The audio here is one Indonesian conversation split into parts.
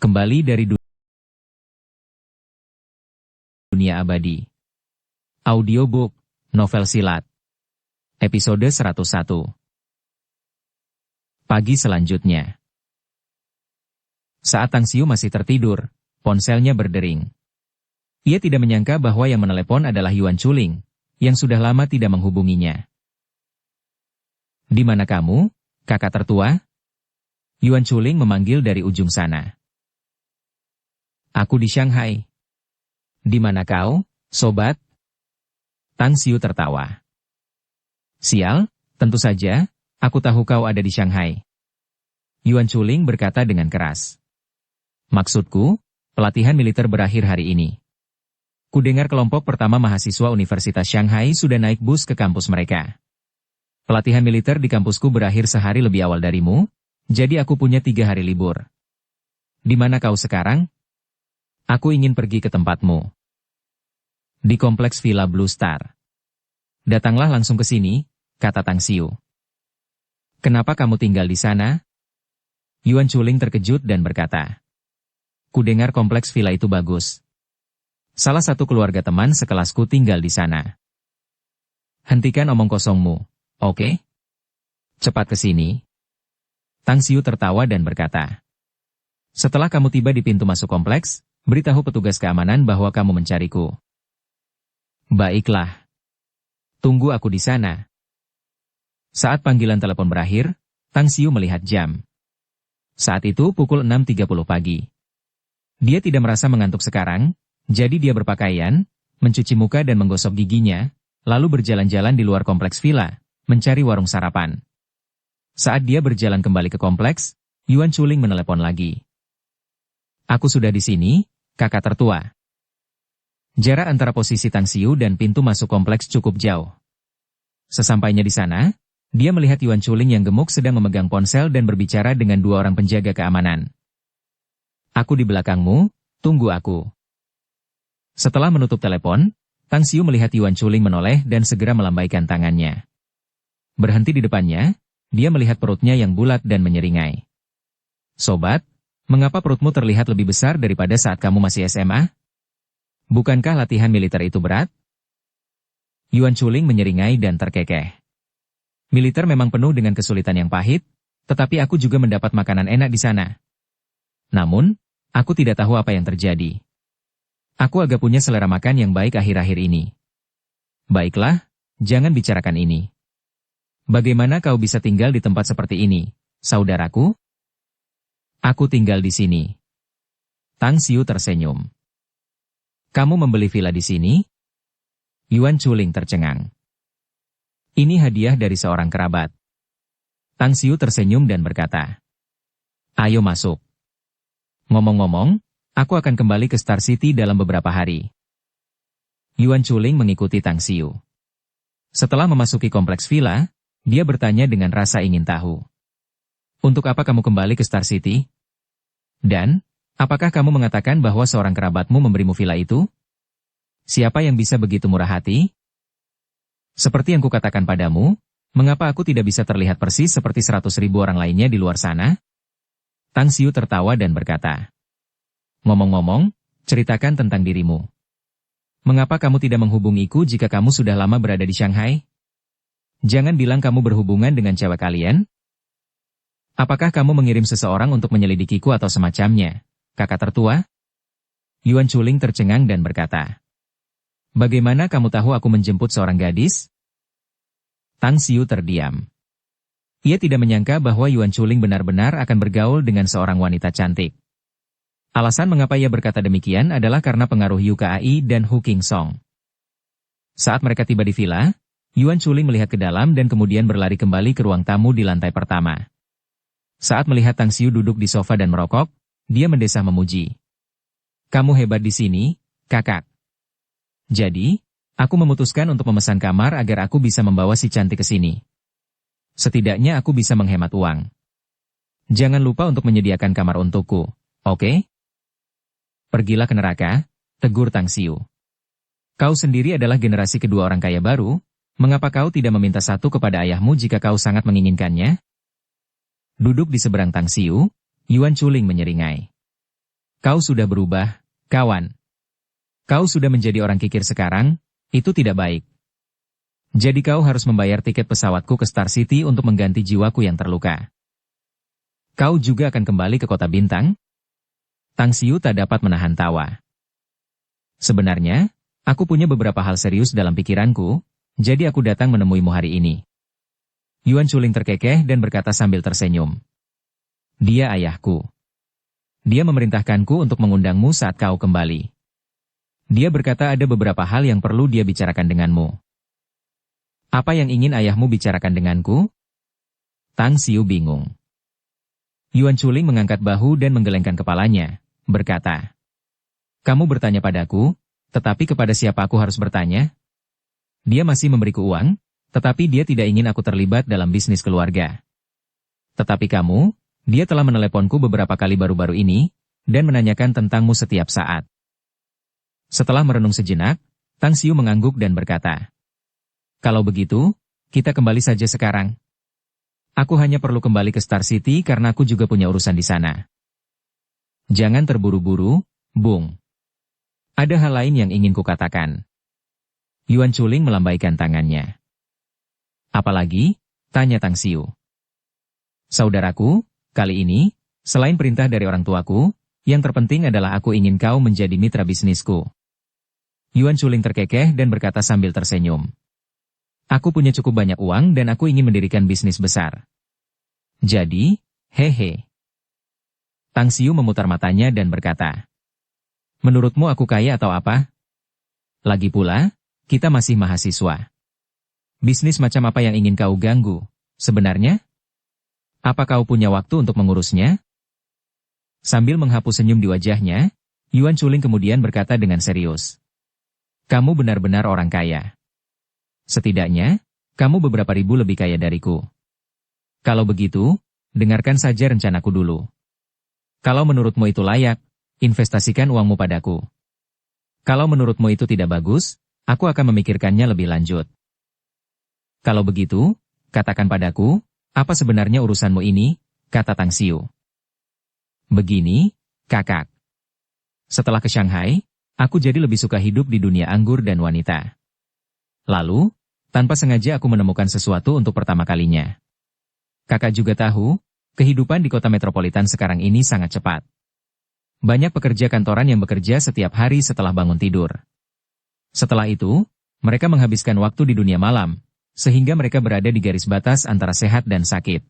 Kembali dari dunia abadi. Audiobook, novel silat. Episode 101. Pagi selanjutnya. Saat Tang Xiu masih tertidur, ponselnya berdering. Ia tidak menyangka bahwa yang menelepon adalah Yuan Chuling, yang sudah lama tidak menghubunginya. "Di mana kamu, kakak tertua?" Yuan Chuling memanggil dari ujung sana. "Aku di Shanghai." "Di mana kau, sobat?" Tang Xiu tertawa. "Sial, tentu saja, aku tahu kau ada di Shanghai." Yuan Chuling berkata dengan keras. "Maksudku, pelatihan militer berakhir hari ini. Kudengar kelompok pertama mahasiswa Universitas Shanghai sudah naik bus ke kampus mereka. Pelatihan militer di kampusku berakhir sehari lebih awal darimu, jadi aku punya 3 hari libur. Di mana kau sekarang?" "Aku ingin pergi ke tempatmu. Di kompleks Villa Blue Star." "Datanglah langsung ke sini," kata Tang Xiu. "Kenapa kamu tinggal di sana?" Yuan Chuling terkejut dan berkata. "Kudengar kompleks villa itu bagus. Salah satu keluarga teman sekelasku tinggal di sana." "Hentikan omong kosongmu, oke? Cepat ke sini." Tang Xiu tertawa dan berkata. "Setelah kamu tiba di pintu masuk kompleks, beritahu petugas keamanan bahwa kamu mencariku." "Baiklah. Tunggu aku di sana." Saat panggilan telepon berakhir, Tang Xiu melihat jam. Saat itu pukul 6.30 pagi. Dia tidak merasa mengantuk sekarang, jadi dia berpakaian, mencuci muka dan menggosok giginya, lalu berjalan-jalan di luar kompleks villa, mencari warung sarapan. Saat dia berjalan kembali ke kompleks, Yuan Chuling menelepon lagi. "Aku sudah di sini, kakak tertua." Jarak antara posisi Tang Xiu dan pintu masuk kompleks cukup jauh. Sesampainya di sana, dia melihat Yuan Chuling yang gemuk sedang memegang ponsel dan berbicara dengan 2 orang penjaga keamanan. "Aku di belakangmu, tunggu aku." Setelah menutup telepon, Tang Xiu melihat Yuan Chuling menoleh dan segera melambaikan tangannya. Berhenti di depannya, dia melihat perutnya yang bulat dan menyeringai. "Sobat, mengapa perutmu terlihat lebih besar daripada saat kamu masih SMA? Bukankah latihan militer itu berat?" Yuan Chuling menyeringai dan terkekeh. "Militer memang penuh dengan kesulitan yang pahit, tetapi aku juga mendapat makanan enak di sana. Namun, aku tidak tahu apa yang terjadi. Aku agak punya selera makan yang baik akhir-akhir ini." "Baiklah, jangan bicarakan ini. Bagaimana kau bisa tinggal di tempat seperti ini, saudaraku?" "Aku tinggal di sini." Tang Xiu tersenyum. "Kamu membeli villa di sini?" Yuan Chuling tercengang. "Ini hadiah dari seorang kerabat." Tang Xiu tersenyum dan berkata. "Ayo masuk. Ngomong-ngomong, aku akan kembali ke Star City dalam beberapa hari." Yuan Chuling mengikuti Tang Xiu. Setelah memasuki kompleks villa, dia bertanya dengan rasa ingin tahu. "Untuk apa kamu kembali ke Star City? Dan, apakah kamu mengatakan bahwa seorang kerabatmu memberimu villa itu? Siapa yang bisa begitu murah hati? Seperti yang kukatakan padamu, mengapa aku tidak bisa terlihat persis seperti 100.000 orang lainnya di luar sana?" Tang Xiu tertawa dan berkata. "Ngomong-ngomong, ceritakan tentang dirimu. Mengapa kamu tidak menghubungiku jika kamu sudah lama berada di Shanghai? Jangan bilang kamu berhubungan dengan cewek kalian. Apakah kamu mengirim seseorang untuk menyelidikiku atau semacamnya, kakak tertua?" Yuan Chuling tercengang dan berkata. "Bagaimana kamu tahu aku menjemput seorang gadis?" Tang Xiu terdiam. Ia tidak menyangka bahwa Yuan Chuling benar-benar akan bergaul dengan seorang wanita cantik. Alasan mengapa ia berkata demikian adalah karena pengaruh Yu Kai dan Hu Qingsong. Saat mereka tiba di villa, Yuan Chuling melihat ke dalam dan kemudian berlari kembali ke ruang tamu di lantai pertama. Saat melihat Tang Xiu duduk di sofa dan merokok, dia mendesah memuji. "Kamu hebat di sini, kakak. Jadi, aku memutuskan untuk memesan kamar agar aku bisa membawa si cantik ke sini. Setidaknya aku bisa menghemat uang. Jangan lupa untuk menyediakan kamar untukku, oke?" "Pergilah ke neraka," tegur Tang Xiu. "Kau sendiri adalah generasi kedua orang kaya baru, mengapa kau tidak meminta satu kepada ayahmu jika kau sangat menginginkannya?" Duduk di seberang Tang Xiu, Yuan Chuling menyeringai. Kau sudah berubah, kawan. Kau sudah menjadi orang kikir sekarang, itu tidak baik. Jadi kau harus membayar tiket pesawatku ke Star City untuk mengganti jiwaku yang terluka. Kau juga akan kembali ke Kota Bintang? Tang Xiu tak dapat menahan tawa. Sebenarnya, aku punya beberapa hal serius dalam pikiranku, jadi aku datang menemuimu hari ini. Yuan Chuling terkekeh dan berkata sambil tersenyum. Dia ayahku. Dia memerintahkanku untuk mengundangmu saat kau kembali. Dia berkata ada beberapa hal yang perlu dia bicarakan denganmu. Apa yang ingin ayahmu bicarakan denganku? Tang Xiu bingung. Yuan Chuling mengangkat bahu dan menggelengkan kepalanya, berkata, kamu bertanya padaku, tetapi kepada siapa aku harus bertanya? Dia masih memberiku uang, tetapi dia tidak ingin aku terlibat dalam bisnis keluarga. Tetapi kamu, dia telah meneleponku beberapa kali baru-baru ini, dan menanyakan tentangmu setiap saat. Setelah merenung sejenak, Tang Xiu mengangguk dan berkata, kalau begitu, kita kembali saja sekarang. Aku hanya perlu kembali ke Star City karena aku juga punya urusan di sana. Jangan terburu-buru, Bung. Ada hal lain yang ingin kukatakan. Yuan Chuling melambaikan tangannya. Apalagi? Tanya Tang Xiu. Saudaraku, kali ini, selain perintah dari orang tuaku, yang terpenting adalah aku ingin kau menjadi mitra bisnisku. Yuan Chuling terkekeh dan berkata sambil tersenyum. Aku punya cukup banyak uang dan aku ingin mendirikan bisnis besar. Jadi, hehe. Tang Xiu memutar matanya dan berkata, menurutmu aku kaya atau apa? Lagi pula, kita masih mahasiswa. Bisnis macam apa yang ingin kau ganggu, sebenarnya? Apa kau punya waktu untuk mengurusnya? Sambil menghapus senyum di wajahnya, Yuan Chuling kemudian berkata dengan serius. Kamu benar-benar orang kaya. Setidaknya, kamu beberapa ribu lebih kaya dariku. Kalau begitu, dengarkan saja rencanaku dulu. Kalau menurutmu itu layak, investasikan uangmu padaku. Kalau menurutmu itu tidak bagus, aku akan memikirkannya lebih lanjut. Kalau begitu, katakan padaku, apa sebenarnya urusanmu ini, kata Tang Xiu. Begini, kakak. Setelah ke Shanghai, aku jadi lebih suka hidup di dunia anggur dan wanita. Lalu, tanpa sengaja aku menemukan sesuatu untuk pertama kalinya. Kakak juga tahu, kehidupan di kota metropolitan sekarang ini sangat cepat. Banyak pekerja kantoran yang bekerja setiap hari setelah bangun tidur. Setelah itu, mereka menghabiskan waktu di dunia malam, sehingga mereka berada di garis batas antara sehat dan sakit.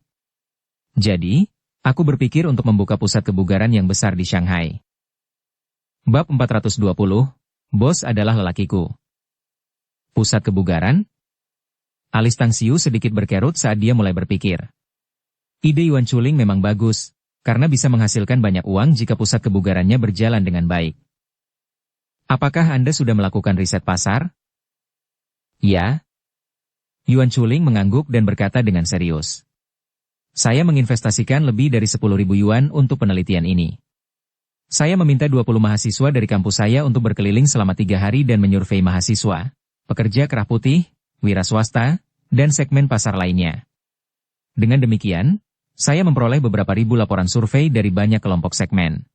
Jadi, aku berpikir untuk membuka pusat kebugaran yang besar di Shanghai. Bab 420, Bos adalah lelakiku. Pusat kebugaran? Alis Tang Xiu sedikit berkerut saat dia mulai berpikir. Ide Yuan Chuling memang bagus, karena bisa menghasilkan banyak uang jika pusat kebugarannya berjalan dengan baik. Apakah Anda sudah melakukan riset pasar? Ya. Yuan Chuling mengangguk dan berkata dengan serius. Saya menginvestasikan lebih dari 10.000 yuan untuk penelitian ini. Saya meminta 20 mahasiswa dari kampus saya untuk berkeliling selama 3 hari dan menyurvei mahasiswa, pekerja kerah putih, wira swasta, dan segmen pasar lainnya. Dengan demikian, saya memperoleh beberapa ribu laporan survei dari banyak kelompok segmen.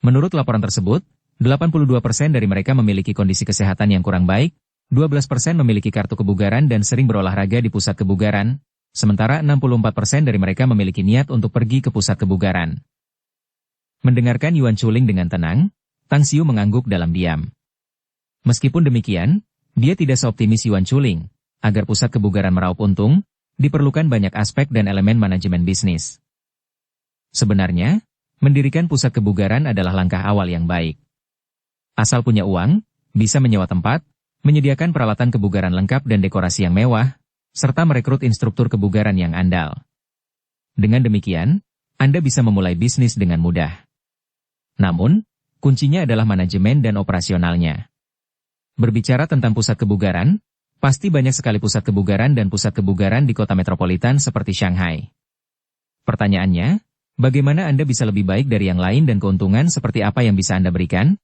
Menurut laporan tersebut, 82% dari mereka memiliki kondisi kesehatan yang kurang baik, 12% memiliki kartu kebugaran dan sering berolahraga di pusat kebugaran, sementara 64% dari mereka memiliki niat untuk pergi ke pusat kebugaran. Mendengarkan Yuan Chuling dengan tenang, Tang Xiu mengangguk dalam diam. Meskipun demikian, dia tidak seoptimis Yuan Chuling. Agar pusat kebugaran meraup untung, diperlukan banyak aspek dan elemen manajemen bisnis. Sebenarnya, mendirikan pusat kebugaran adalah langkah awal yang baik. Asal punya uang, bisa menyewa tempat, menyediakan peralatan kebugaran lengkap dan dekorasi yang mewah, serta merekrut instruktur kebugaran yang andal. Dengan demikian, Anda bisa memulai bisnis dengan mudah. Namun, kuncinya adalah manajemen dan operasionalnya. Berbicara tentang pusat kebugaran, pasti banyak sekali pusat kebugaran dan pusat kebugaran di kota metropolitan seperti Shanghai. Pertanyaannya, bagaimana Anda bisa lebih baik dari yang lain dan keuntungan seperti apa yang bisa Anda berikan?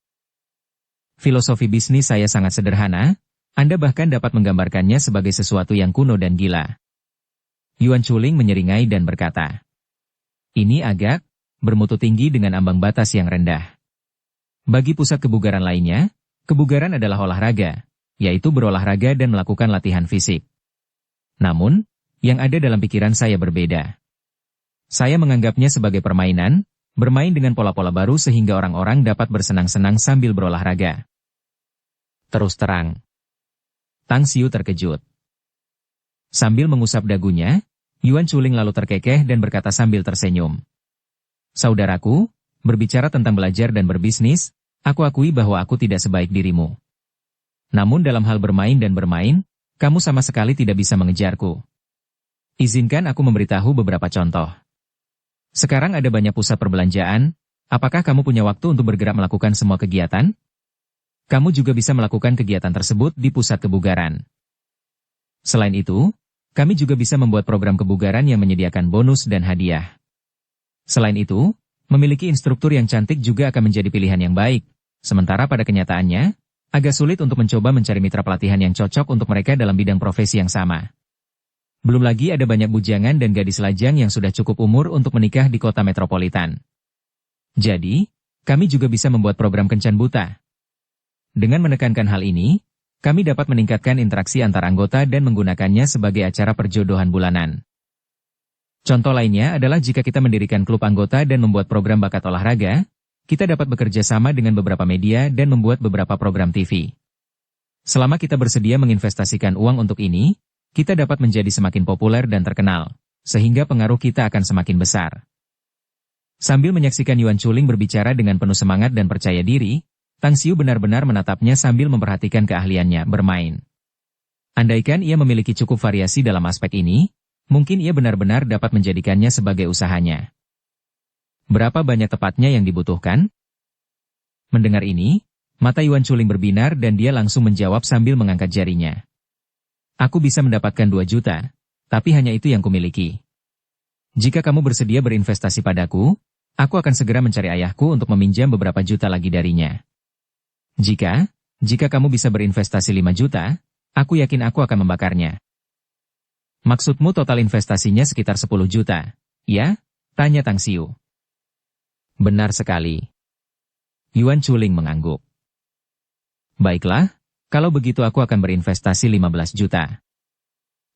Filosofi bisnis saya sangat sederhana, Anda bahkan dapat menggambarkannya sebagai sesuatu yang kuno dan gila. Yuan Chuling menyeringai dan berkata, ini agak bermutu tinggi dengan ambang batas yang rendah. Bagi pusat kebugaran lainnya, kebugaran adalah olahraga, yaitu berolahraga dan melakukan latihan fisik. Namun, yang ada dalam pikiran saya berbeda. Saya menganggapnya sebagai permainan, bermain dengan pola-pola baru sehingga orang-orang dapat bersenang-senang sambil berolahraga. Terus terang. Tang Xiu terkejut. Sambil mengusap dagunya, Yuan Chuling lalu terkekeh dan berkata sambil tersenyum. Saudaraku, berbicara tentang belajar dan berbisnis, aku akui bahwa aku tidak sebaik dirimu. Namun dalam hal bermain dan bermain, kamu sama sekali tidak bisa mengejarku. Izinkan aku memberitahu beberapa contoh. Sekarang ada banyak pusat perbelanjaan, apakah kamu punya waktu untuk bergerak melakukan semua kegiatan? Kamu juga bisa melakukan kegiatan tersebut di pusat kebugaran. Selain itu, kami juga bisa membuat program kebugaran yang menyediakan bonus dan hadiah. Selain itu, memiliki instruktur yang cantik juga akan menjadi pilihan yang baik, sementara pada kenyataannya, agak sulit untuk mencoba mencari mitra pelatihan yang cocok untuk mereka dalam bidang profesi yang sama. Belum lagi ada banyak bujangan dan gadis lajang yang sudah cukup umur untuk menikah di kota metropolitan. Jadi, kami juga bisa membuat program kencan buta. Dengan menekankan hal ini, kami dapat meningkatkan interaksi antar anggota dan menggunakannya sebagai acara perjodohan bulanan. Contoh lainnya adalah jika kita mendirikan klub anggota dan membuat program bakat olahraga, kita dapat bekerja sama dengan beberapa media dan membuat beberapa program TV. Selama kita bersedia menginvestasikan uang untuk ini, kita dapat menjadi semakin populer dan terkenal, sehingga pengaruh kita akan semakin besar. Sambil menyaksikan Yuan Chuling berbicara dengan penuh semangat dan percaya diri, Tang Xiu benar-benar menatapnya sambil memperhatikan keahliannya bermain. Andaikan ia memiliki cukup variasi dalam aspek ini, mungkin ia benar-benar dapat menjadikannya sebagai usahanya. Berapa banyak tepatnya yang dibutuhkan? Mendengar ini, mata Yuan Chuling berbinar dan dia langsung menjawab sambil mengangkat jarinya. Aku bisa mendapatkan 2 juta, tapi hanya itu yang kumiliki. Jika kamu bersedia berinvestasi padaku, aku akan segera mencari ayahku untuk meminjam beberapa juta lagi darinya. Jika kamu bisa berinvestasi 5 juta, aku yakin aku akan membakarnya. Maksudmu total investasinya sekitar 10 juta, ya? Tanya Tang Xiu. Benar sekali. Yuan Chuling mengangguk. Baiklah, kalau begitu aku akan berinvestasi 15 juta.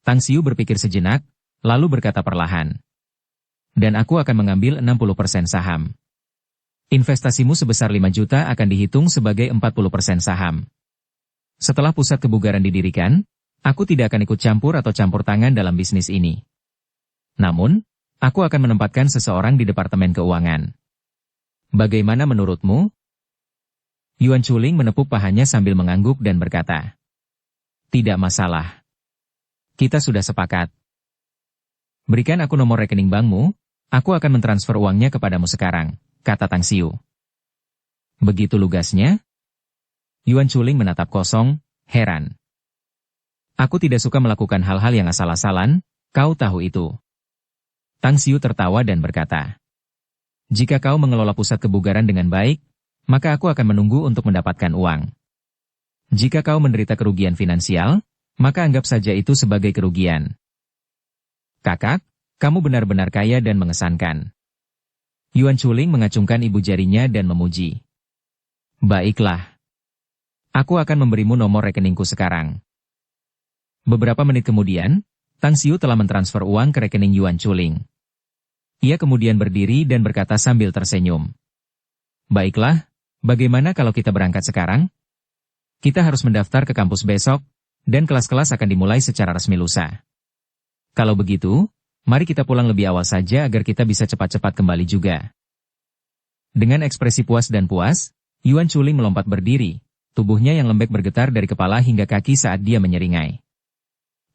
Tang Xiu berpikir sejenak, lalu berkata perlahan. Dan aku akan mengambil 60% saham. Investasimu sebesar 5 juta akan dihitung sebagai 40% saham. Setelah pusat kebugaran didirikan, aku tidak akan ikut campur atau campur tangan dalam bisnis ini. Namun, aku akan menempatkan seseorang di Departemen Keuangan. Bagaimana menurutmu? Yuan Chuling menepuk pahanya sambil mengangguk dan berkata, tidak masalah. Kita sudah sepakat. Berikan aku nomor rekening bankmu, aku akan mentransfer uangnya kepadamu sekarang, kata Tang Xiu. Begitu lugasnya? Yuan Chuling menatap kosong, heran. Aku tidak suka melakukan hal-hal yang asal-asalan, kau tahu itu. Tang Xiu tertawa dan berkata, jika kau mengelola pusat kebugaran dengan baik, maka aku akan menunggu untuk mendapatkan uang. Jika kau menderita kerugian finansial, maka anggap saja itu sebagai kerugian. Kakak, kamu benar-benar kaya dan mengesankan. Yuan Chuling mengacungkan ibu jarinya dan memuji. Baiklah. Aku akan memberimu nomor rekeningku sekarang. Beberapa menit kemudian, Tang Xiu telah mentransfer uang ke rekening Yuan Chuling. Ia kemudian berdiri dan berkata sambil tersenyum. Baiklah, bagaimana kalau kita berangkat sekarang? Kita harus mendaftar ke kampus besok, dan kelas-kelas akan dimulai secara resmi lusa. Kalau begitu, mari kita pulang lebih awal saja agar kita bisa cepat-cepat kembali juga. Dengan ekspresi puas dan puas, Yuan Chuling melompat berdiri, tubuhnya yang lembek bergetar dari kepala hingga kaki saat dia menyeringai.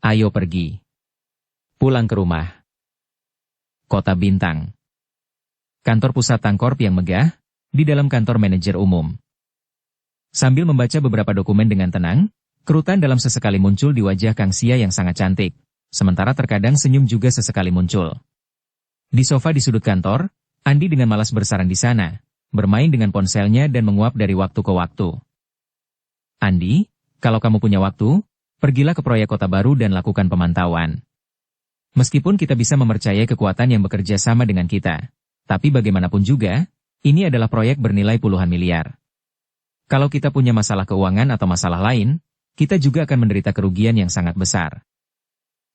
Ayo pergi. Pulang ke rumah. Kota Bintang. Kantor pusat Tangkorp yang megah, di dalam kantor manajer umum. Sambil membaca beberapa dokumen dengan tenang, kerutan dalam sesekali muncul di wajah Kang Xia yang sangat cantik, sementara terkadang senyum juga sesekali muncul. Di sofa di sudut kantor, Andi dengan malas bersarang di sana, bermain dengan ponselnya dan menguap dari waktu ke waktu. Andi, kalau kamu punya waktu, pergilah ke proyek kota baru dan lakukan pemantauan. Meskipun kita bisa mempercayai kekuatan yang bekerja sama dengan kita, tapi bagaimanapun juga, ini adalah proyek bernilai puluhan miliar. Kalau kita punya masalah keuangan atau masalah lain, kita juga akan menderita kerugian yang sangat besar.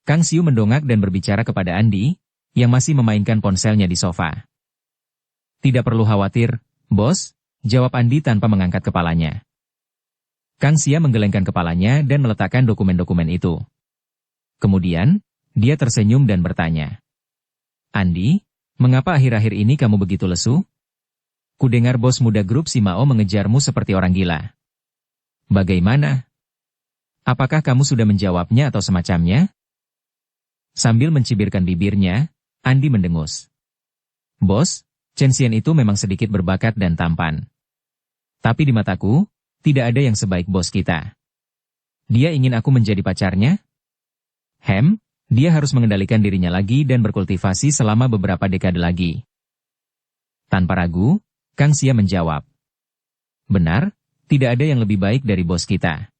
Kang Siu mendongak dan berbicara kepada Andi, yang masih memainkan ponselnya di sofa. Tidak perlu khawatir, bos, jawab Andi tanpa mengangkat kepalanya. Kang Xia menggelengkan kepalanya dan meletakkan dokumen-dokumen itu. Kemudian, dia tersenyum dan bertanya. Andi, mengapa akhir-akhir ini kamu begitu lesu? Kudengar bos muda grup Simao mengejarmu seperti orang gila. Bagaimana? Apakah kamu sudah menjawabnya atau semacamnya? Sambil mencibirkan bibirnya, Andi mendengus. Bos, Chen Xian itu memang sedikit berbakat dan tampan. Tapi di mataku, tidak ada yang sebaik bos kita. Dia ingin aku menjadi pacarnya? Dia harus mengendalikan dirinya lagi dan berkultivasi selama beberapa dekade lagi. Tanpa ragu, Kang Xia menjawab. Benar, tidak ada yang lebih baik dari bos kita.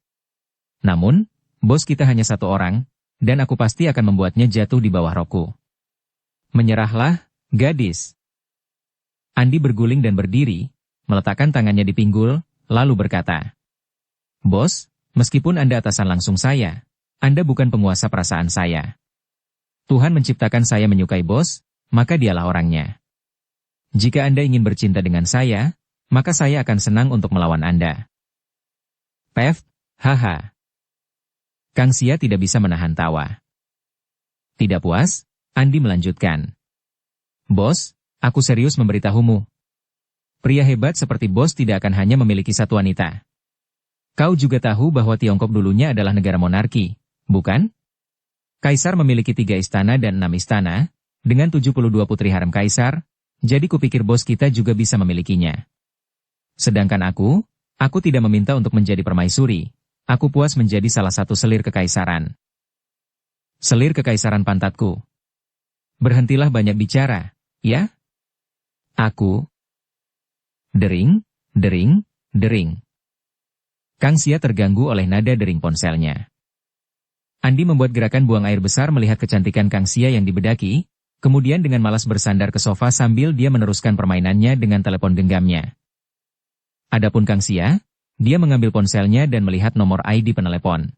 Namun, bos kita hanya satu orang, dan aku pasti akan membuatnya jatuh di bawah rokku. Menyerahlah, gadis. Andi berguling dan berdiri, meletakkan tangannya di pinggul, lalu berkata. Bos, meskipun Anda atasan langsung saya, Anda bukan penguasa perasaan saya. Tuhan menciptakan saya menyukai bos, maka dialah orangnya. Jika Anda ingin bercinta dengan saya, maka saya akan senang untuk melawan Anda. Pef, haha. Kang Xia tidak bisa menahan tawa. Tidak puas, Andi melanjutkan. Bos, aku serius memberitahumu. Pria hebat seperti bos tidak akan hanya memiliki satu wanita. Kau juga tahu bahwa Tiongkok dulunya adalah negara monarki, bukan? Kaisar memiliki 3 istana dan 6 istana, dengan 72 putri harem kaisar, jadi kupikir bos kita juga bisa memilikinya. Sedangkan aku tidak meminta untuk menjadi permaisuri, aku puas menjadi salah satu selir kekaisaran. Selir kekaisaran pantatku. Berhentilah banyak bicara, ya? Aku. Dering, dering, dering. Kang Xia terganggu oleh nada dering ponselnya. Andi membuat gerakan buang air besar melihat kecantikan Kang Xia yang dibedaki, kemudian dengan malas bersandar ke sofa sambil dia meneruskan permainannya dengan telepon genggamnya. Adapun Kang Xia, dia mengambil ponselnya dan melihat nomor ID penelepon.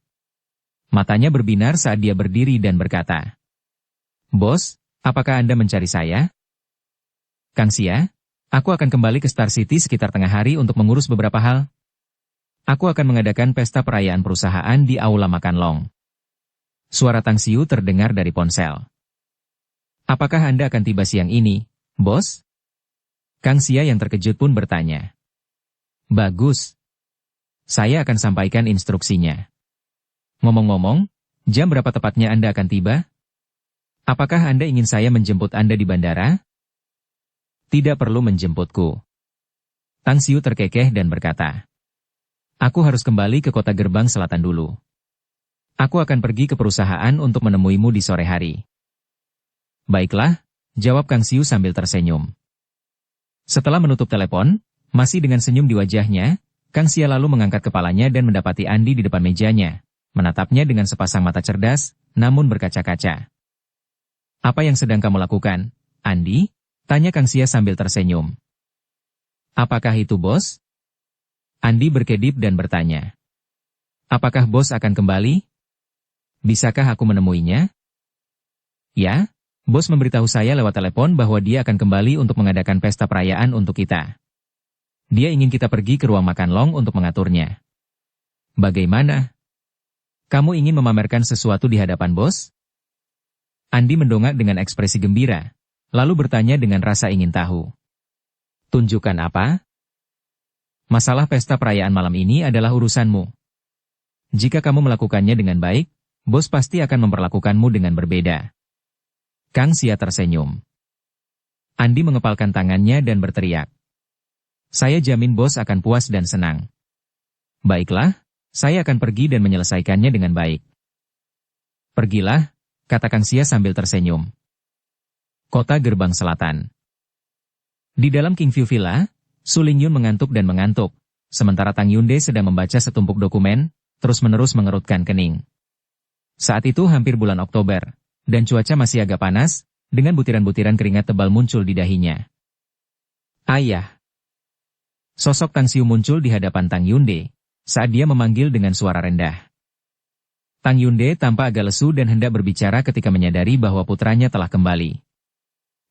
Matanya berbinar saat dia berdiri dan berkata, Bos, apakah Anda mencari saya? Kang Xia, aku akan kembali ke Star City sekitar tengah hari untuk mengurus beberapa hal. Aku akan mengadakan pesta perayaan perusahaan di Aula Makan Long. Suara Tang Xiu terdengar dari ponsel. Apakah Anda akan tiba siang ini, bos? Kang Xia yang terkejut pun bertanya. Bagus. Saya akan sampaikan instruksinya. Ngomong-ngomong, jam berapa tepatnya Anda akan tiba? Apakah Anda ingin saya menjemput Anda di bandara? Tidak perlu menjemputku. Tang Xiu terkekeh dan berkata. Aku harus kembali ke kota gerbang selatan dulu. Aku akan pergi ke perusahaan untuk menemuimu di sore hari. Baiklah, jawab Kang Xiu sambil tersenyum. Setelah menutup telepon, masih dengan senyum di wajahnya, Kang Xia lalu mengangkat kepalanya dan mendapati Andi di depan mejanya, menatapnya dengan sepasang mata cerdas, namun berkaca-kaca. Apa yang sedang kamu lakukan, Andi? Tanya Kang Xia sambil tersenyum. Apakah itu bos? Andi berkedip dan bertanya. Apakah bos akan kembali? Bisakah aku menemuinya? Ya, bos memberitahu saya lewat telepon bahwa dia akan kembali untuk mengadakan pesta perayaan untuk kita. Dia ingin kita pergi ke ruang makan Long untuk mengaturnya. Bagaimana? Kamu ingin memamerkan sesuatu di hadapan bos? Andi mendongak dengan ekspresi gembira, lalu bertanya dengan rasa ingin tahu. Tunjukkan apa? Masalah pesta perayaan malam ini adalah urusanmu. Jika kamu melakukannya dengan baik, bos pasti akan memperlakukanmu dengan berbeda. Kang Xia tersenyum. Andi mengepalkan tangannya dan berteriak. Saya jamin bos akan puas dan senang. Baiklah, saya akan pergi dan menyelesaikannya dengan baik. Pergilah, kata Kang Xia sambil tersenyum. Kota Gerbang Selatan. Di dalam Kingview Villa, Su Lingyun mengantuk dan mengantuk, sementara Tang Yunde sedang membaca setumpuk dokumen, terus-menerus mengerutkan kening. Saat itu hampir bulan Oktober, dan cuaca masih agak panas, dengan butiran-butiran keringat tebal muncul di dahinya. Ayah. Sosok Tang Xiu muncul di hadapan Tang Yunde saat dia memanggil dengan suara rendah. Tang Yunde tampak agak lesu dan hendak berbicara ketika menyadari bahwa putranya telah kembali.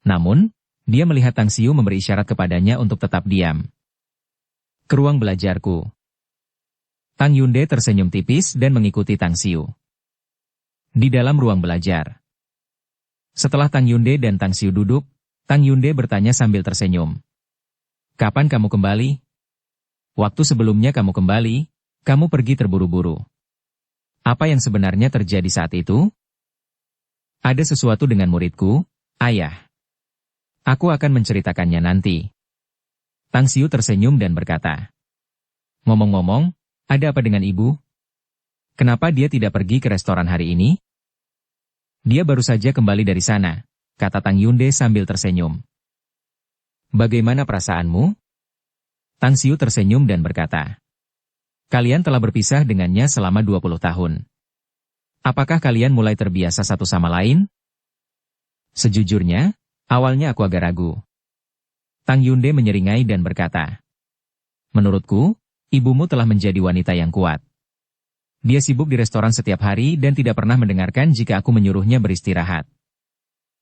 Namun, dia melihat Tang Xiu memberi isyarat kepadanya untuk tetap diam. Ke ruang belajarku. Tang Yunde tersenyum tipis dan mengikuti Tang Xiu. Di dalam ruang belajar. Setelah Tang Yunde dan Tang Xiu duduk, Tang Yunde bertanya sambil tersenyum. Kapan kamu kembali? Waktu sebelumnya kamu kembali, kamu pergi terburu-buru. Apa yang sebenarnya terjadi saat itu? Ada sesuatu dengan muridku, ayah. Aku akan menceritakannya nanti. Tang Xiu tersenyum dan berkata. Ngomong-ngomong, ada apa dengan ibu? Kenapa dia tidak pergi ke restoran hari ini? Dia baru saja kembali dari sana, kata Tang Yunde sambil tersenyum. Bagaimana perasaanmu? Tang Xiu tersenyum dan berkata. Kalian telah berpisah dengannya selama 20 tahun. Apakah kalian mulai terbiasa satu sama lain? Sejujurnya, awalnya aku agak ragu. Tang Yunde menyeringai dan berkata. Menurutku, ibumu telah menjadi wanita yang kuat. Dia sibuk di restoran setiap hari dan tidak pernah mendengarkan jika aku menyuruhnya beristirahat.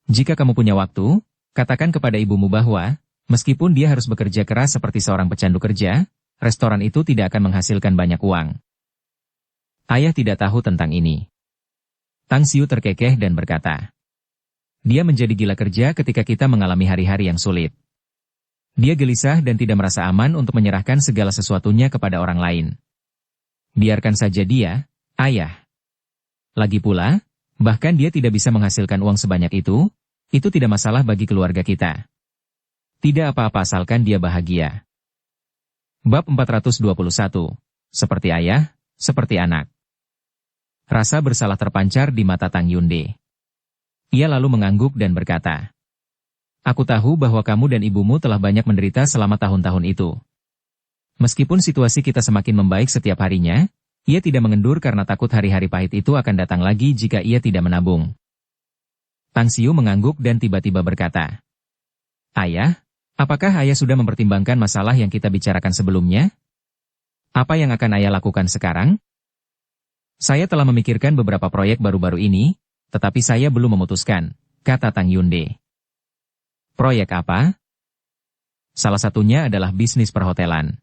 Jika kamu punya waktu, katakan kepada ibumu bahwa, meskipun dia harus bekerja keras seperti seorang pecandu kerja, restoran itu tidak akan menghasilkan banyak uang. Ayah tidak tahu tentang ini. Tang Xiu terkekeh dan berkata. Dia menjadi gila kerja ketika kita mengalami hari-hari yang sulit. Dia gelisah dan tidak merasa aman untuk menyerahkan segala sesuatunya kepada orang lain. Biarkan saja dia, ayah. Lagi pula, bahkan dia tidak bisa menghasilkan uang sebanyak itu tidak masalah bagi keluarga kita. Tidak apa-apa asalkan dia bahagia. Bab 421. Seperti ayah, seperti anak. Rasa bersalah terpancar di mata Tang Yunde. Ia lalu mengangguk dan berkata, Aku tahu bahwa kamu dan ibumu telah banyak menderita selama tahun-tahun itu. Meskipun situasi kita semakin membaik setiap harinya, ia tidak mengendur karena takut hari-hari pahit itu akan datang lagi jika ia tidak menabung. Tang Xiu mengangguk dan tiba-tiba berkata, Ayah, apakah ayah sudah mempertimbangkan masalah yang kita bicarakan sebelumnya? Apa yang akan ayah lakukan sekarang? Saya telah memikirkan beberapa proyek baru-baru ini, tetapi saya belum memutuskan, kata Tang Yunde. Proyek apa? Salah satunya adalah bisnis perhotelan.